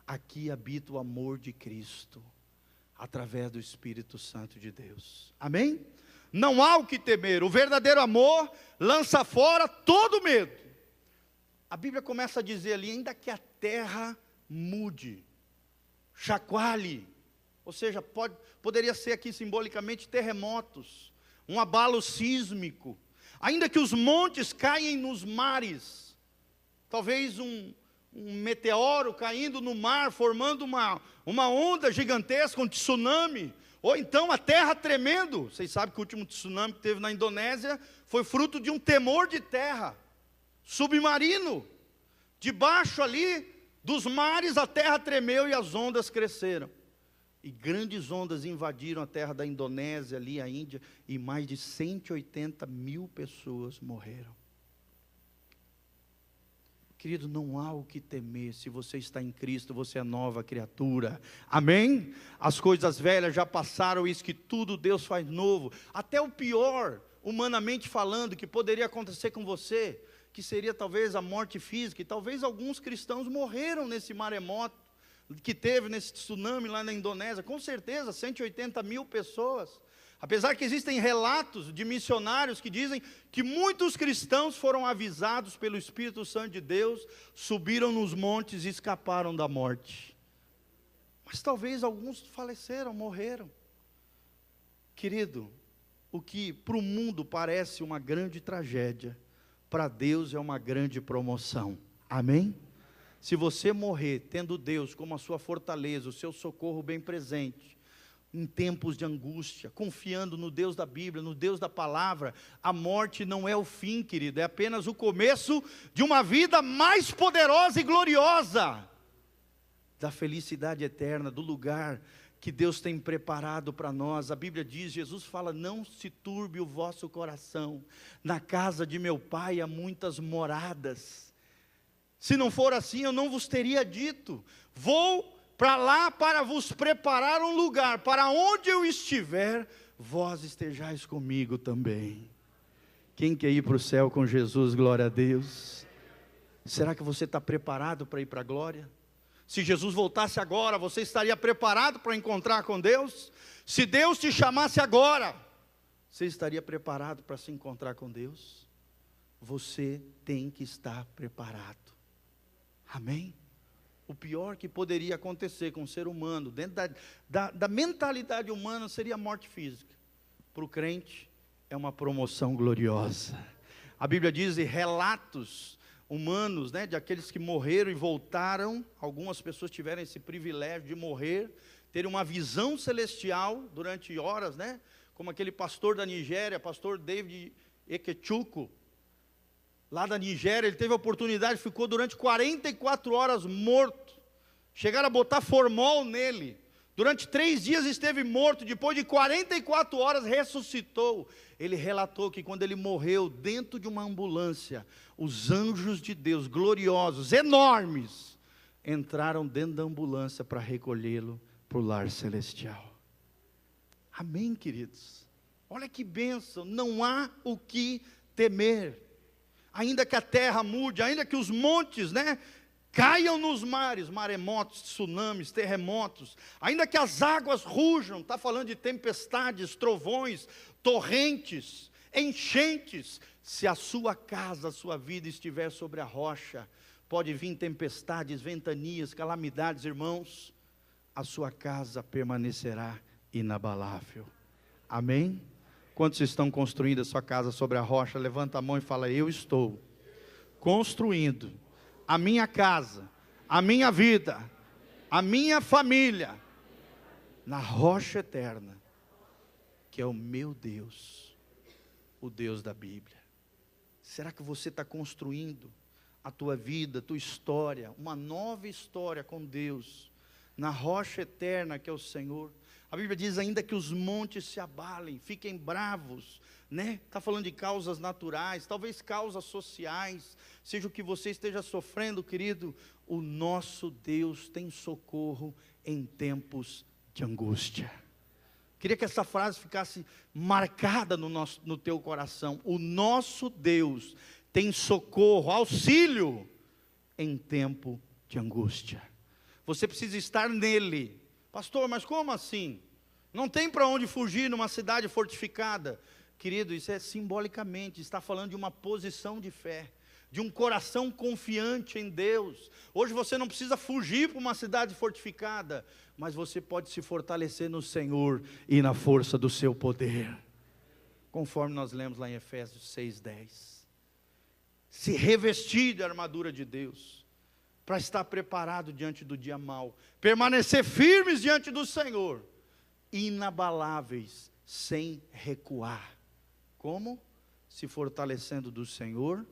Aqui habita o amor de Cristo, através do Espírito Santo de Deus. Amém? Não há o que temer. O verdadeiro amor lança fora todo medo. A Bíblia começa a dizer ali: ainda que a terra mude, chacoalhe, ou seja, poderia ser aqui simbolicamente terremotos, um abalo sísmico, ainda que os montes caem nos mares, talvez um meteoro caindo no mar, formando uma onda gigantesca, um tsunami, Ou então a terra tremendo. Vocês sabem que o último tsunami que teve na Indonésia foi fruto de um temor de terra, submarino. Debaixo ali dos mares a terra tremeu e as ondas cresceram. E grandes ondas invadiram a terra da Indonésia, ali a Índia, e mais de 180 mil pessoas morreram. Querido, não há o que temer, se você está em Cristo, você é nova criatura, amém? As coisas velhas já passaram, isso que tudo Deus faz novo, até o pior, humanamente falando, que poderia acontecer com você, que seria talvez a morte física, e talvez alguns cristãos morreram nesse maremoto, que teve nesse tsunami lá na Indonésia, com certeza, 180 mil pessoas, apesar que existem relatos de missionários que dizem que muitos cristãos foram avisados pelo Espírito Santo de Deus, subiram nos montes e escaparam da morte. Mas talvez alguns faleceram, morreram. Querido, o que para o mundo parece uma grande tragédia, para Deus é uma grande promoção. Amém? Se você morrer tendo Deus como a sua fortaleza, o seu socorro bem presente, em tempos de angústia, confiando no Deus da Bíblia, no Deus da palavra, a morte não é o fim, querido, é apenas o começo de uma vida mais poderosa e gloriosa, da felicidade eterna, do lugar que Deus tem preparado para nós. A Bíblia diz, Jesus fala, não se turbe o vosso coração, na casa de meu Pai há muitas moradas, se não for assim eu não vos teria dito, vou para lá para vos preparar um lugar, para onde eu estiver, vós estejais comigo também. Quem quer ir para o céu com Jesus, glória a Deus? Será que você está preparado para ir para a glória? Se Jesus voltasse agora, você estaria preparado para encontrar com Deus? Se Deus te chamasse agora, você estaria preparado para se encontrar com Deus? Você tem que estar preparado. Amém? O pior que poderia acontecer com o ser humano, dentro da mentalidade humana, seria a morte física. Para o crente, é uma promoção gloriosa. A Bíblia diz, relatos humanos, de aqueles que morreram e voltaram. Algumas pessoas tiveram esse privilégio de morrer, ter uma visão celestial durante horas, como aquele pastor da Nigéria, pastor David Ekechukwu, lá da Nigéria. Ele teve a oportunidade, ficou durante 44 horas morto, chegaram a botar formol nele, durante 3 dias esteve morto, depois de 44 horas ressuscitou. Ele relatou que quando ele morreu dentro de uma ambulância, os anjos de Deus, gloriosos, enormes, entraram dentro da ambulância para recolhê-lo para o lar celestial. Amém, queridos? Olha que bênção, não há o que temer. Ainda que a terra mude, ainda que os montes, caiam nos mares, maremotos, tsunamis, terremotos, ainda que as águas rujam, está falando de tempestades, trovões, torrentes, enchentes, se a sua casa, a sua vida estiver sobre a rocha, pode vir tempestades, ventanias, calamidades, irmãos, a sua casa permanecerá inabalável. Amém? Quantos estão construindo a sua casa sobre a rocha? Levanta a mão e fala, eu estou construindo a minha casa, a minha vida, a minha família, na rocha eterna, que é o meu Deus, o Deus da Bíblia. Será que você está construindo a tua vida, a tua história, uma nova história com Deus, na rocha eterna que é o Senhor? A Bíblia diz ainda que os montes se abalem, fiquem bravos, Está falando de causas naturais, talvez causas sociais, seja o que você esteja sofrendo, querido, o nosso Deus tem socorro em tempos de angústia. Queria que essa frase ficasse marcada no teu coração. O nosso Deus tem socorro, auxílio em tempo de angústia. Você precisa estar nele. Pastor, mas como assim? Não tem para onde fugir numa cidade fortificada. Querido, isso é simbolicamente, está falando de uma posição de fé, de um coração confiante em Deus. Hoje você não precisa fugir para uma cidade fortificada, mas você pode se fortalecer no Senhor e na força do seu poder, conforme nós lemos lá em Efésios 6:10. Se revestir da armadura de Deus, para estar preparado diante do dia mau, permanecer firmes diante do Senhor, inabaláveis, sem recuar. Como? Se fortalecendo do Senhor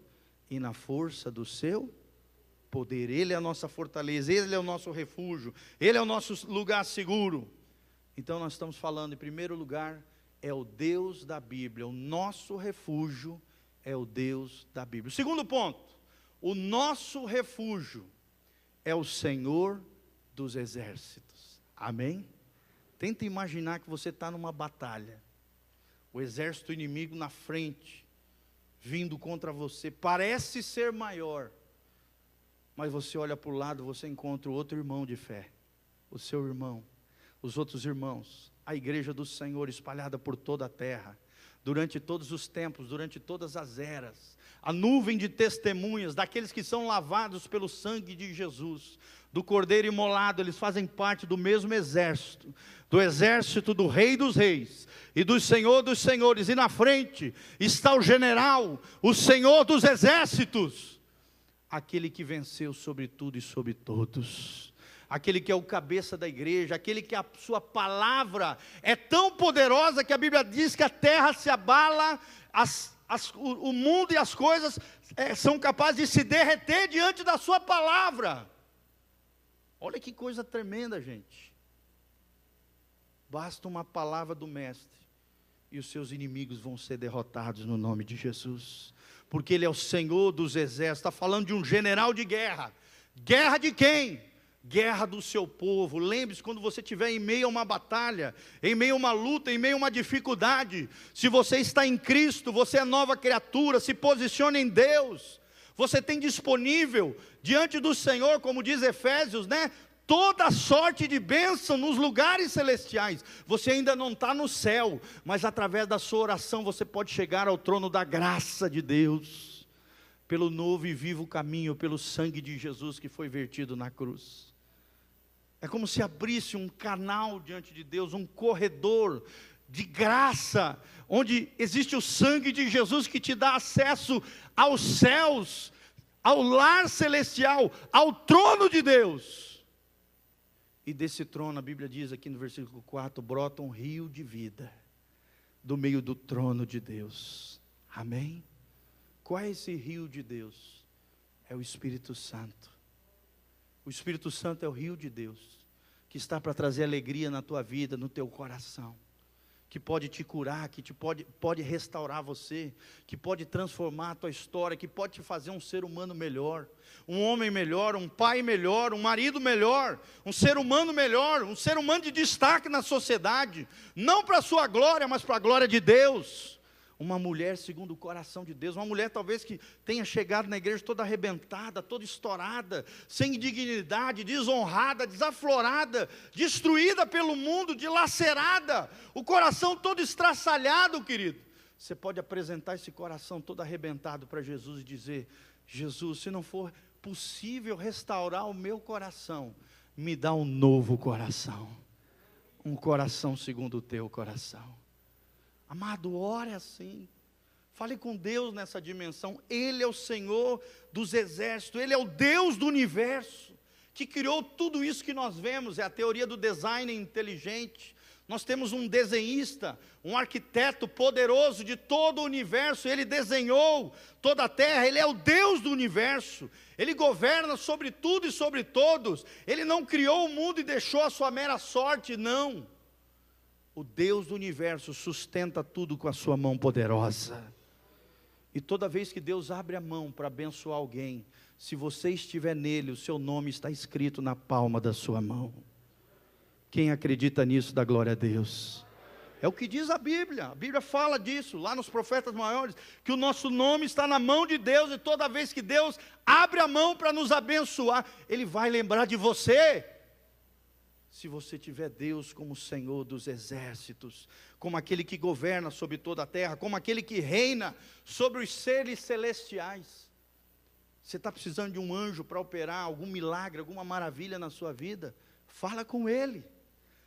e na força do seu poder. Ele é a nossa fortaleza, Ele é o nosso refúgio, Ele é o nosso lugar seguro. Então nós estamos falando, em primeiro lugar, é o Deus da Bíblia. O nosso refúgio é o Deus da Bíblia. O segundo ponto, o nosso refúgio é o Senhor dos exércitos. Amém? Tenta imaginar que você está numa batalha, o exército inimigo na frente, vindo contra você, parece ser maior, mas você olha para o lado, você encontra o outro irmão de fé, o seu irmão, os outros irmãos, a igreja do Senhor espalhada por toda a terra, durante todos os tempos, durante todas as eras, a nuvem de testemunhas, daqueles que são lavados pelo sangue de Jesus, do Cordeiro imolado, eles fazem parte do mesmo exército, do exército do Rei dos Reis, e do Senhor dos Senhores, e na frente está o general, o Senhor dos exércitos, aquele que venceu sobre tudo e sobre todos, aquele que é o cabeça da igreja, aquele que a sua palavra é tão poderosa que a Bíblia diz que a terra se abala, o mundo e as coisas são capazes de se derreter diante da sua palavra. Olha que coisa tremenda, gente. Basta uma palavra do mestre e os seus inimigos vão ser derrotados no nome de Jesus, porque Ele é o Senhor dos exércitos. Está falando de um general de guerra. Guerra de quem? Guerra do seu povo. Lembre-se, quando você estiver em meio a uma batalha, em meio a uma luta, em meio a uma dificuldade, se você está em Cristo, você é nova criatura, se posicione em Deus, você tem disponível, diante do Senhor, como diz Efésios, toda sorte de bênção nos lugares celestiais. Você ainda não está no céu, mas através da sua oração, você pode chegar ao trono da graça de Deus, pelo novo e vivo caminho, pelo sangue de Jesus que foi vertido na cruz. É como se abrisse um canal diante de Deus, um corredor de graça, onde existe o sangue de Jesus que te dá acesso aos céus, ao lar celestial, ao trono de Deus. E desse trono, a Bíblia diz aqui no versículo 4, brota um rio de vida, do meio do trono de Deus. Amém? Qual é esse rio de Deus? É o Espírito Santo. O Espírito Santo é o rio de Deus, que está para trazer alegria na tua vida, no teu coração, que pode te curar, que pode restaurar você, que pode transformar a tua história, que pode te fazer um ser humano melhor, um homem melhor, um pai melhor, um marido melhor, um ser humano melhor, um ser humano de destaque na sociedade, não para a sua glória, mas para a glória de Deus. Uma mulher segundo o coração de Deus, uma mulher talvez que tenha chegado na igreja toda arrebentada, toda estourada, sem dignidade, desonrada, desaflorada, destruída pelo mundo, dilacerada, o coração todo estraçalhado, querido. Você pode apresentar esse coração todo arrebentado para Jesus e dizer: Jesus, se não for possível restaurar o meu coração, me dá um novo coração, um coração segundo o teu coração. Amado, ore assim, fale com Deus nessa dimensão. Ele é o Senhor dos exércitos, Ele é o Deus do universo, que criou tudo isso que nós vemos. É a teoria do design inteligente. Nós temos um desenhista, um arquiteto poderoso de todo o universo. Ele desenhou toda a terra, Ele é o Deus do universo, Ele governa sobre tudo e sobre todos. Ele não criou o mundo e deixou a sua mera sorte, não. O Deus do universo sustenta tudo com a sua mão poderosa. E toda vez que Deus abre a mão para abençoar alguém, se você estiver nele, o seu nome está escrito na palma da sua mão. Quem acredita nisso, dá glória a Deus. É o que diz a Bíblia fala disso, lá nos profetas maiores, que o nosso nome está na mão de Deus, e toda vez que Deus abre a mão para nos abençoar, Ele vai lembrar de você. Se você tiver Deus como Senhor dos exércitos, como aquele que governa sobre toda a terra, como aquele que reina sobre os seres celestiais. Você está precisando de um anjo para operar algum milagre, alguma maravilha na sua vida? Fala com ele.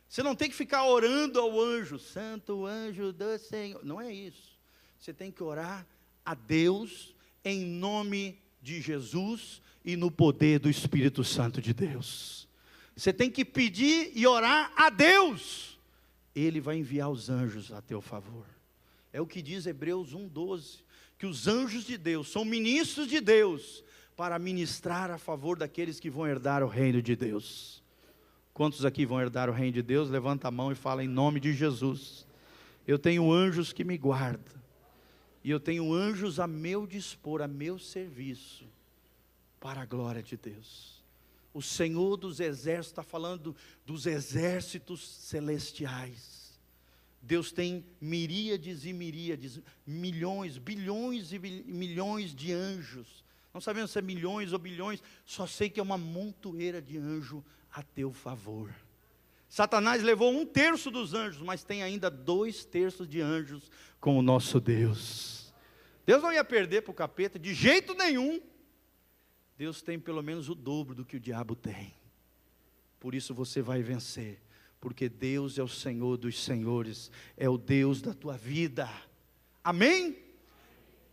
Você não tem que ficar orando ao anjo, santo anjo do Senhor. Não é isso. Você tem que orar a Deus em nome de Jesus e no poder do Espírito Santo de Deus. Você tem que pedir e orar a Deus. Ele vai enviar os anjos a teu favor. É o que diz Hebreus 1:12, que os anjos de Deus são ministros de Deus, para ministrar a favor daqueles que vão herdar o reino de Deus. Quantos aqui vão herdar o reino de Deus? Levanta a mão e fala: em nome de Jesus. Eu tenho anjos que me guardam, e eu tenho anjos a meu dispor, a meu serviço, para a glória de Deus. O Senhor dos exércitos está falando dos exércitos celestiais. Deus tem miríades e miríades, milhões, bilhões e milhões de anjos. Não sabemos se é milhões ou bilhões, só sei que é uma montoeira de anjo a teu favor. Satanás levou 1/3 dos anjos, mas tem ainda 2/3 de anjos com o nosso Deus. Deus não ia perder para o capeta de jeito nenhum. Deus tem pelo menos o dobro do que o diabo tem. Por isso você vai vencer, porque Deus é o Senhor dos senhores, é o Deus da tua vida. Amém?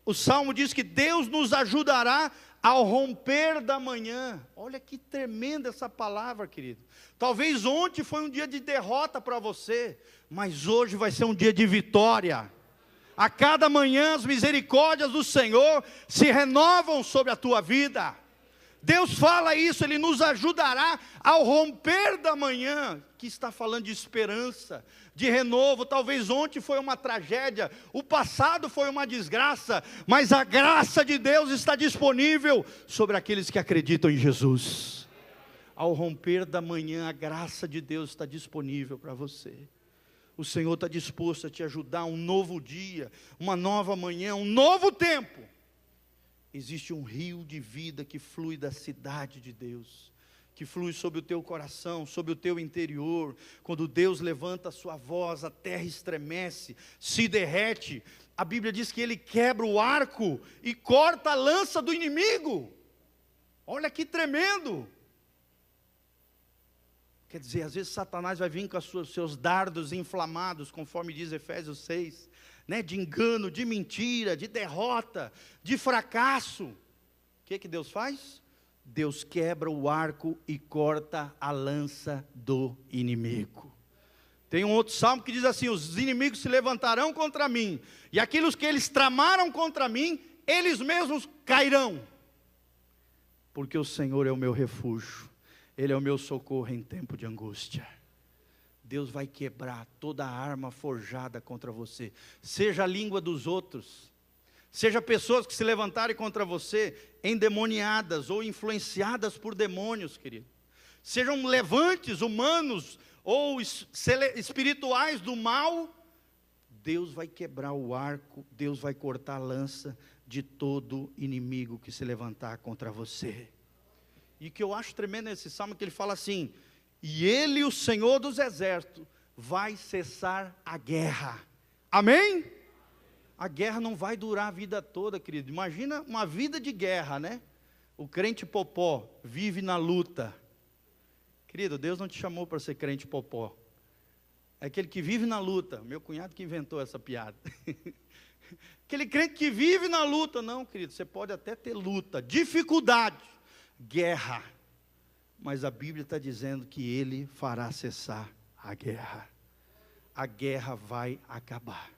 O Salmo diz que Deus nos ajudará ao romper da manhã. Olha que tremenda essa palavra, querido. Talvez ontem foi um dia de derrota para você, mas hoje vai ser um dia de vitória. A cada manhã as misericórdias do Senhor se renovam sobre a tua vida. Deus fala isso, Ele nos ajudará ao romper da manhã, que está falando de esperança, de renovo. Talvez ontem foi uma tragédia, o passado foi uma desgraça, mas a graça de Deus está disponível sobre aqueles que acreditam em Jesus. Ao romper da manhã, a graça de Deus está disponível para você. O Senhor está disposto a te ajudar, um novo dia, uma nova manhã, um novo tempo. Existe um rio de vida que flui da cidade de Deus, que flui sobre o teu coração, sobre o teu interior. Quando Deus levanta a sua voz, a terra estremece, se derrete. A Bíblia diz que Ele quebra o arco e corta a lança do inimigo. Olha que tremendo. Quer dizer, às vezes Satanás vai vir com os seus dardos inflamados, conforme diz Efésios 6, de engano, de mentira, de derrota, de fracasso. O que Deus faz? Deus quebra o arco e corta a lança do inimigo. Tem um outro salmo que diz assim: os inimigos se levantarão contra mim, e aqueles que eles tramaram contra mim, eles mesmos cairão. Porque o Senhor é o meu refúgio, Ele é o meu socorro em tempo de angústia. Deus vai quebrar toda a arma forjada contra você, seja a língua dos outros, seja pessoas que se levantarem contra você, endemoniadas ou influenciadas por demônios, querido. Sejam levantes humanos ou espirituais do mal, Deus vai quebrar o arco, Deus vai cortar a lança de todo inimigo que se levantar contra você. E o que eu acho tremendo nesse salmo é que ele fala assim: e Ele, o Senhor dos exércitos, vai cessar a guerra. Amém? A guerra não vai durar a vida toda, querido. Imagina uma vida de guerra, O crente popó vive na luta. Querido, Deus não te chamou para ser crente popó. É aquele que vive na luta. Meu cunhado que inventou essa piada. Aquele crente que vive na luta. Não, querido, você pode até ter luta, dificuldade, guerra. Mas a Bíblia está dizendo que Ele fará cessar a guerra. A guerra vai acabar.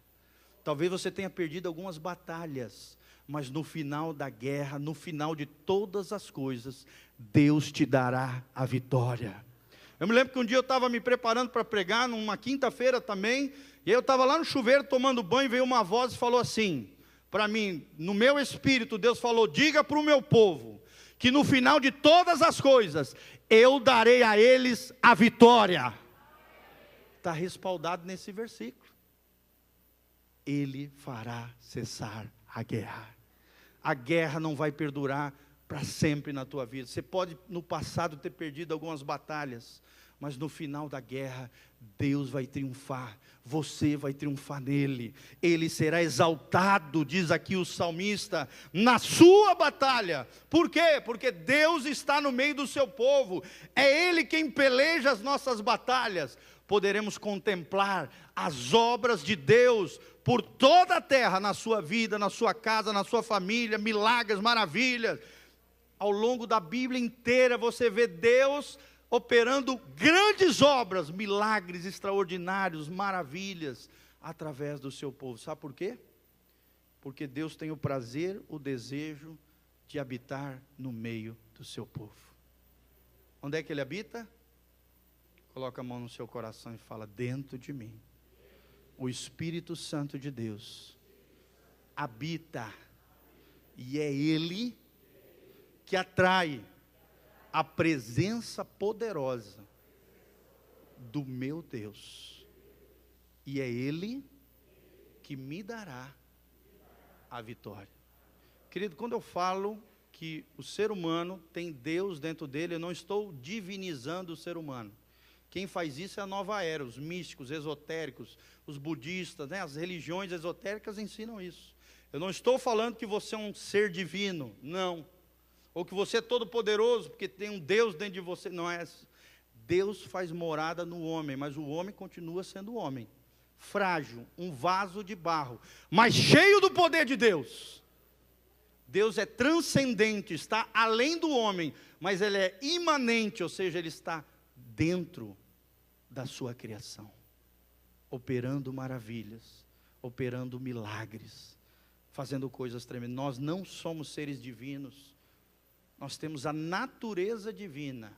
Talvez você tenha perdido algumas batalhas, mas no final da guerra, no final de todas as coisas, Deus te dará a vitória. Eu me lembro que um dia eu estava me preparando para pregar, numa quinta-feira também, e aí eu estava lá no chuveiro tomando banho, veio uma voz e falou assim, para mim, no meu espírito, Deus falou: diga para o meu povo, que no final de todas as coisas, eu darei a eles a vitória. Está respaldado nesse versículo. Ele fará cessar a guerra. A guerra não vai perdurar para sempre na tua vida. Você pode no passado ter perdido algumas batalhas, mas no final da guerra, Deus vai triunfar, você vai triunfar nele, ele será exaltado, diz aqui o salmista, na sua batalha. Por quê? Porque Deus está no meio do seu povo, é Ele quem peleja as nossas batalhas. Poderemos contemplar as obras de Deus por toda a terra, na sua vida, na sua casa, na sua família, milagres, maravilhas. Ao longo da Bíblia inteira você vê Deus operando grandes obras, milagres extraordinários, maravilhas, através do seu povo. Sabe por quê? Porque Deus tem o prazer, o desejo de habitar no meio do seu povo. Onde é que Ele habita? Coloca a mão no seu coração e fala: dentro de mim, o Espírito Santo de Deus habita, e é Ele que atrai a presença poderosa do meu Deus, e é Ele que me dará a vitória. Querido, quando eu falo que o ser humano tem Deus dentro dele, eu não estou divinizando o ser humano. Quem faz isso é a nova era, os místicos, esotéricos, os budistas, né? As religiões esotéricas ensinam isso. Eu não estou falando que você é um ser divino, não. Ou que você é todo poderoso, porque tem um Deus dentro de você. Não é. Deus faz morada no homem, mas o homem continua sendo homem. Frágil, um vaso de barro, mas cheio do poder de Deus. Deus é transcendente, está além do homem, mas Ele é imanente, ou seja, Ele está dentro da sua criação, operando maravilhas, operando milagres, fazendo coisas tremendas. Nós não somos seres divinos, nós temos a natureza divina,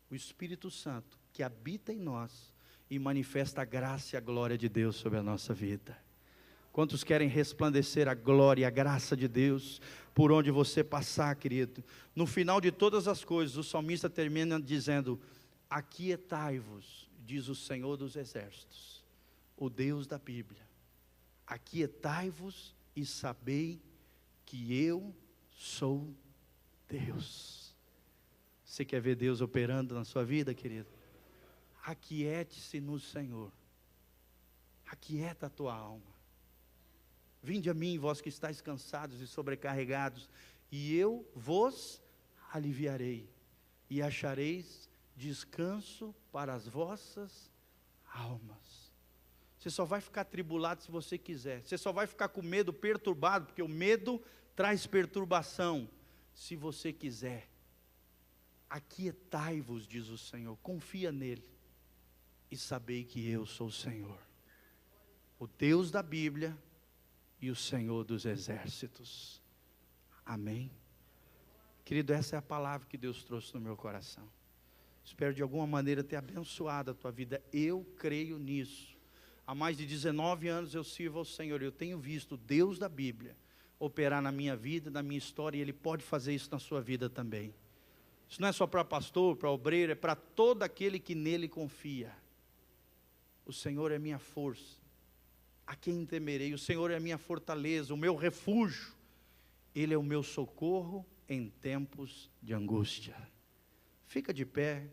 o Espírito Santo, que habita em nós e manifesta a graça e a glória de Deus sobre a nossa vida. Quantos querem resplandecer a glória e a graça de Deus por onde você passar, querido? No final de todas as coisas, o salmista termina dizendo: aquietai-vos, diz o Senhor dos exércitos, o Deus da Bíblia. Aquietai-vos e sabei que eu sou Deus. Você quer ver Deus operando na sua vida, querido? Aquiete-se no Senhor. Aquieta a tua alma. Vinde a mim, vós que estáis cansados e sobrecarregados, e eu vos aliviarei, e achareis descanso para as vossas almas. Você só vai ficar atribulado se você quiser. Você só vai ficar com medo, perturbado, porque o medo traz perturbação, se você quiser. Aquietai-vos, diz o Senhor, confia nele, e sabei que eu sou o Senhor, o Deus da Bíblia e o Senhor dos exércitos. Amém? Querido, essa é a palavra que Deus trouxe no meu coração. Espero de alguma maneira ter abençoado a tua vida. Eu creio nisso. Há mais de 19 anos eu sirvo ao Senhor. Eu tenho visto o Deus da Bíblia operar na minha vida, na minha história, e Ele pode fazer isso na sua vida também. Isso não é só para pastor, para obreiro, é para todo aquele que nele confia. O Senhor é minha força, a quem temerei? O Senhor é a minha fortaleza, o meu refúgio. Ele é o meu socorro em tempos de angústia. Fica de pé,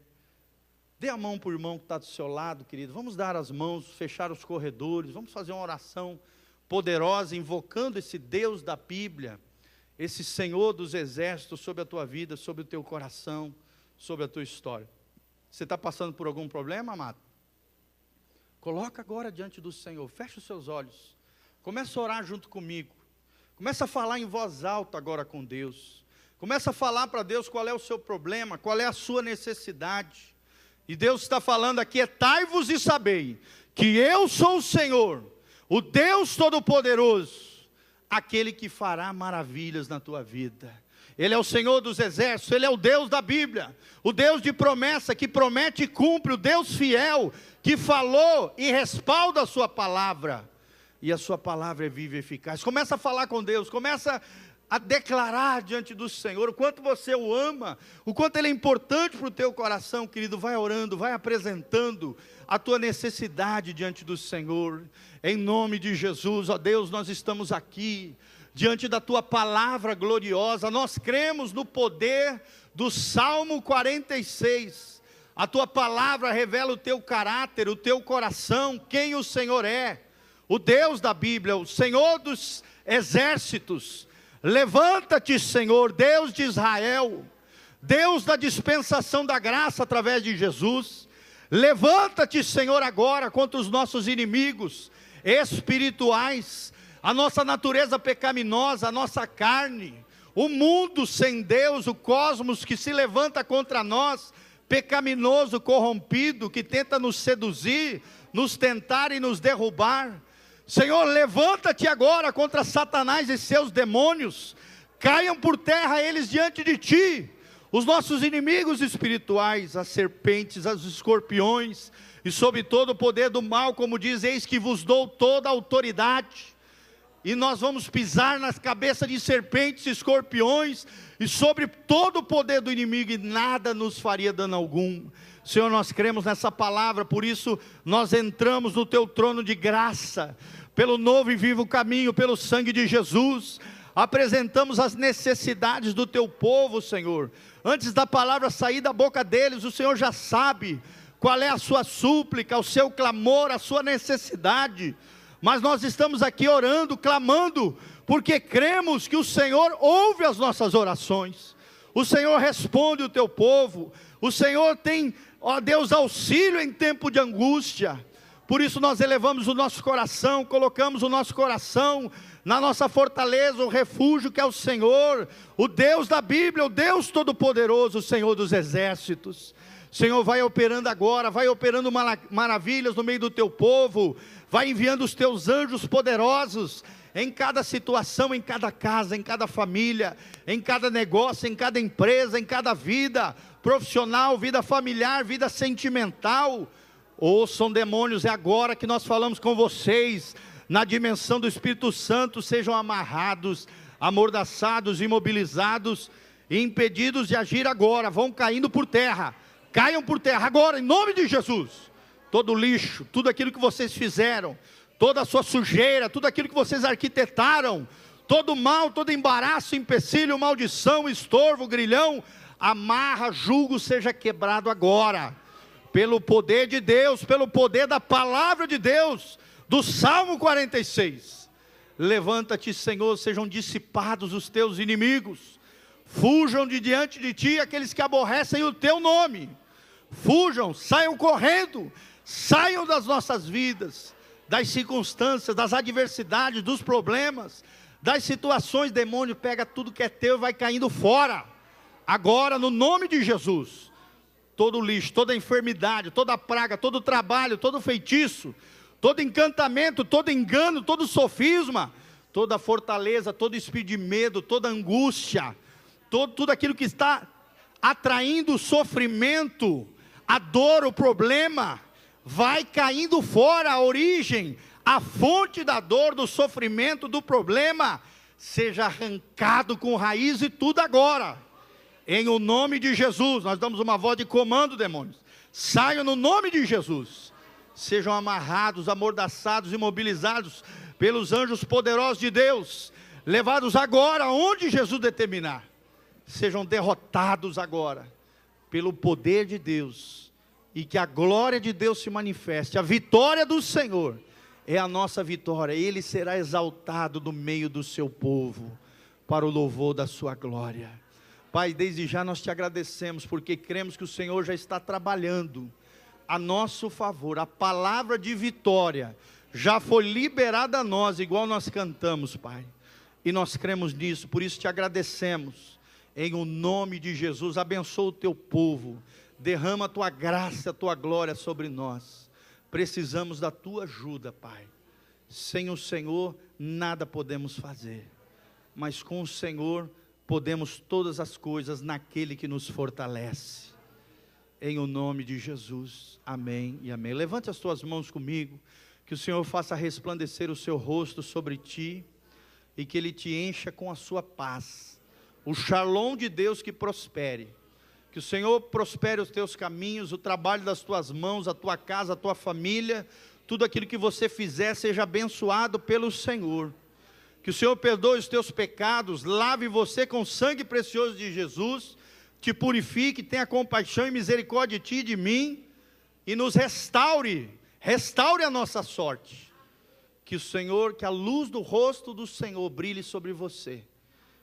dê a mão para o irmão que está do seu lado, querido. Vamos dar as mãos, fechar os corredores, vamos fazer uma oração poderosa, invocando esse Deus da Bíblia, esse Senhor dos exércitos sobre a tua vida, sobre o teu coração, sobre a tua história. Você está passando por algum problema, amado? Coloca agora diante do Senhor, fecha os seus olhos, começa a orar junto comigo, começa a falar em voz alta agora com Deus, começa a falar para Deus qual é o seu problema, qual é a sua necessidade, e Deus está falando: aquietai-vos e sabei, que eu sou o Senhor, o Deus Todo-Poderoso, aquele que fará maravilhas na tua vida. Ele é o Senhor dos exércitos, Ele é o Deus da Bíblia, o Deus de promessa, que promete e cumpre, o Deus fiel, que falou e respalda a sua palavra, e a sua palavra é viva e eficaz. Começa a falar com Deus, começa a declarar diante do Senhor o quanto você o ama, o quanto Ele é importante para o teu coração, querido. Vai orando, vai apresentando a tua necessidade diante do Senhor, em nome de Jesus. Ó Deus, nós estamos aqui diante da tua palavra gloriosa, nós cremos no poder do Salmo 46, a tua palavra revela o teu caráter, o teu coração, quem o Senhor é, o Deus da Bíblia, o Senhor dos exércitos. Levanta-te, Senhor, Deus de Israel, Deus da dispensação da graça através de Jesus. Levanta-te, Senhor, agora contra os nossos inimigos espirituais, a nossa natureza pecaminosa, a nossa carne, o mundo sem Deus, o cosmos que se levanta contra nós, pecaminoso, corrompido, que tenta nos seduzir, nos tentar e nos derrubar. Senhor, levanta-te agora contra Satanás e seus demônios, caiam por terra eles diante de ti, os nossos inimigos espirituais, as serpentes, os escorpiões, e sob todo o poder do mal, como diz, eis que vos dou toda a autoridade, e nós vamos pisar nas cabeças de serpentes e escorpiões, e sobre todo o poder do inimigo, e nada nos faria dano algum. Senhor, nós cremos nessa palavra, por isso nós entramos no teu trono de graça, pelo novo e vivo caminho, pelo sangue de Jesus, apresentamos as necessidades do teu povo, Senhor. Antes da palavra sair da boca deles, o Senhor já sabe qual é a sua súplica, o seu clamor, a sua necessidade, mas nós estamos aqui orando, clamando, porque cremos que o Senhor ouve as nossas orações, o Senhor responde o teu povo, o Senhor tem, ó Deus, auxílio em tempo de angústia. Por isso nós elevamos o nosso coração, colocamos o nosso coração na nossa fortaleza, o refúgio que é o Senhor, o Deus da Bíblia, o Deus Todo-Poderoso, o Senhor dos exércitos. Senhor, vai operando agora, vai operando maravilhas no meio do teu povo, vai enviando os teus anjos poderosos, em cada situação, em cada casa, em cada família, em cada negócio, em cada empresa, em cada vida profissional, vida familiar, vida sentimental. Ouçam, demônios, é agora que nós falamos com vocês, na dimensão do Espírito Santo, sejam amarrados, amordaçados, imobilizados, e impedidos de agir agora, vão caindo por terra, caiam por terra agora, em nome de Jesus. Todo lixo, tudo aquilo que vocês fizeram, toda a sua sujeira, tudo aquilo que vocês arquitetaram, todo mal, todo embaraço, empecilho, maldição, estorvo, grilhão, amarra, jugo, seja quebrado agora, pelo poder de Deus, pelo poder da palavra de Deus, do Salmo 46, levanta-te, Senhor, sejam dissipados os teus inimigos, fujam de diante de ti aqueles que aborrecem o teu nome, fujam, saiam correndo, saiam das nossas vidas, das circunstâncias, das adversidades, dos problemas, das situações. Demônio, pega tudo que é teu e vai caindo fora, agora no nome de Jesus. Todo lixo, toda enfermidade, toda praga, todo trabalho, todo feitiço, todo encantamento, todo engano, todo sofisma, toda fortaleza, todo espírito de medo, toda angústia, tudo aquilo que está atraindo o sofrimento, a dor, o problema, vai caindo fora. A origem, a fonte da dor, do sofrimento, do problema, seja arrancado com raiz e tudo agora, em o nome de Jesus. Nós damos uma voz de comando, demônios, saiam no nome de Jesus, sejam amarrados, amordaçados, imobilizados pelos anjos poderosos de Deus, levados agora onde Jesus determinar, sejam derrotados agora, pelo poder de Deus, e que a glória de Deus se manifeste. A vitória do Senhor é a nossa vitória, Ele será exaltado no meio do seu povo, para o louvor da sua glória. Pai, desde já nós te agradecemos, porque cremos que o Senhor já está trabalhando a nosso favor. A palavra de vitória já foi liberada a nós, igual nós cantamos, Pai, e nós cremos nisso. Por isso te agradecemos, em o nome de Jesus. Abençoa o teu povo, derrama a tua graça, a tua glória sobre nós. Precisamos da tua ajuda, Pai. Sem o Senhor nada podemos fazer, mas com o Senhor podemos todas as coisas naquele que nos fortalece. Em o nome de Jesus, amém e amém. Levante as tuas mãos comigo, que o Senhor faça resplandecer o seu rosto sobre ti, e que Ele te encha com a sua paz, o shalom de Deus que prospere, que o Senhor prospere os teus caminhos, o trabalho das tuas mãos, a tua casa, a tua família, tudo aquilo que você fizer seja abençoado pelo Senhor, que o Senhor perdoe os teus pecados, lave você com o sangue precioso de Jesus, te purifique, tenha compaixão e misericórdia de ti e de mim, e nos restaure a nossa sorte, que o Senhor, que a luz do rosto do Senhor brilhe sobre você,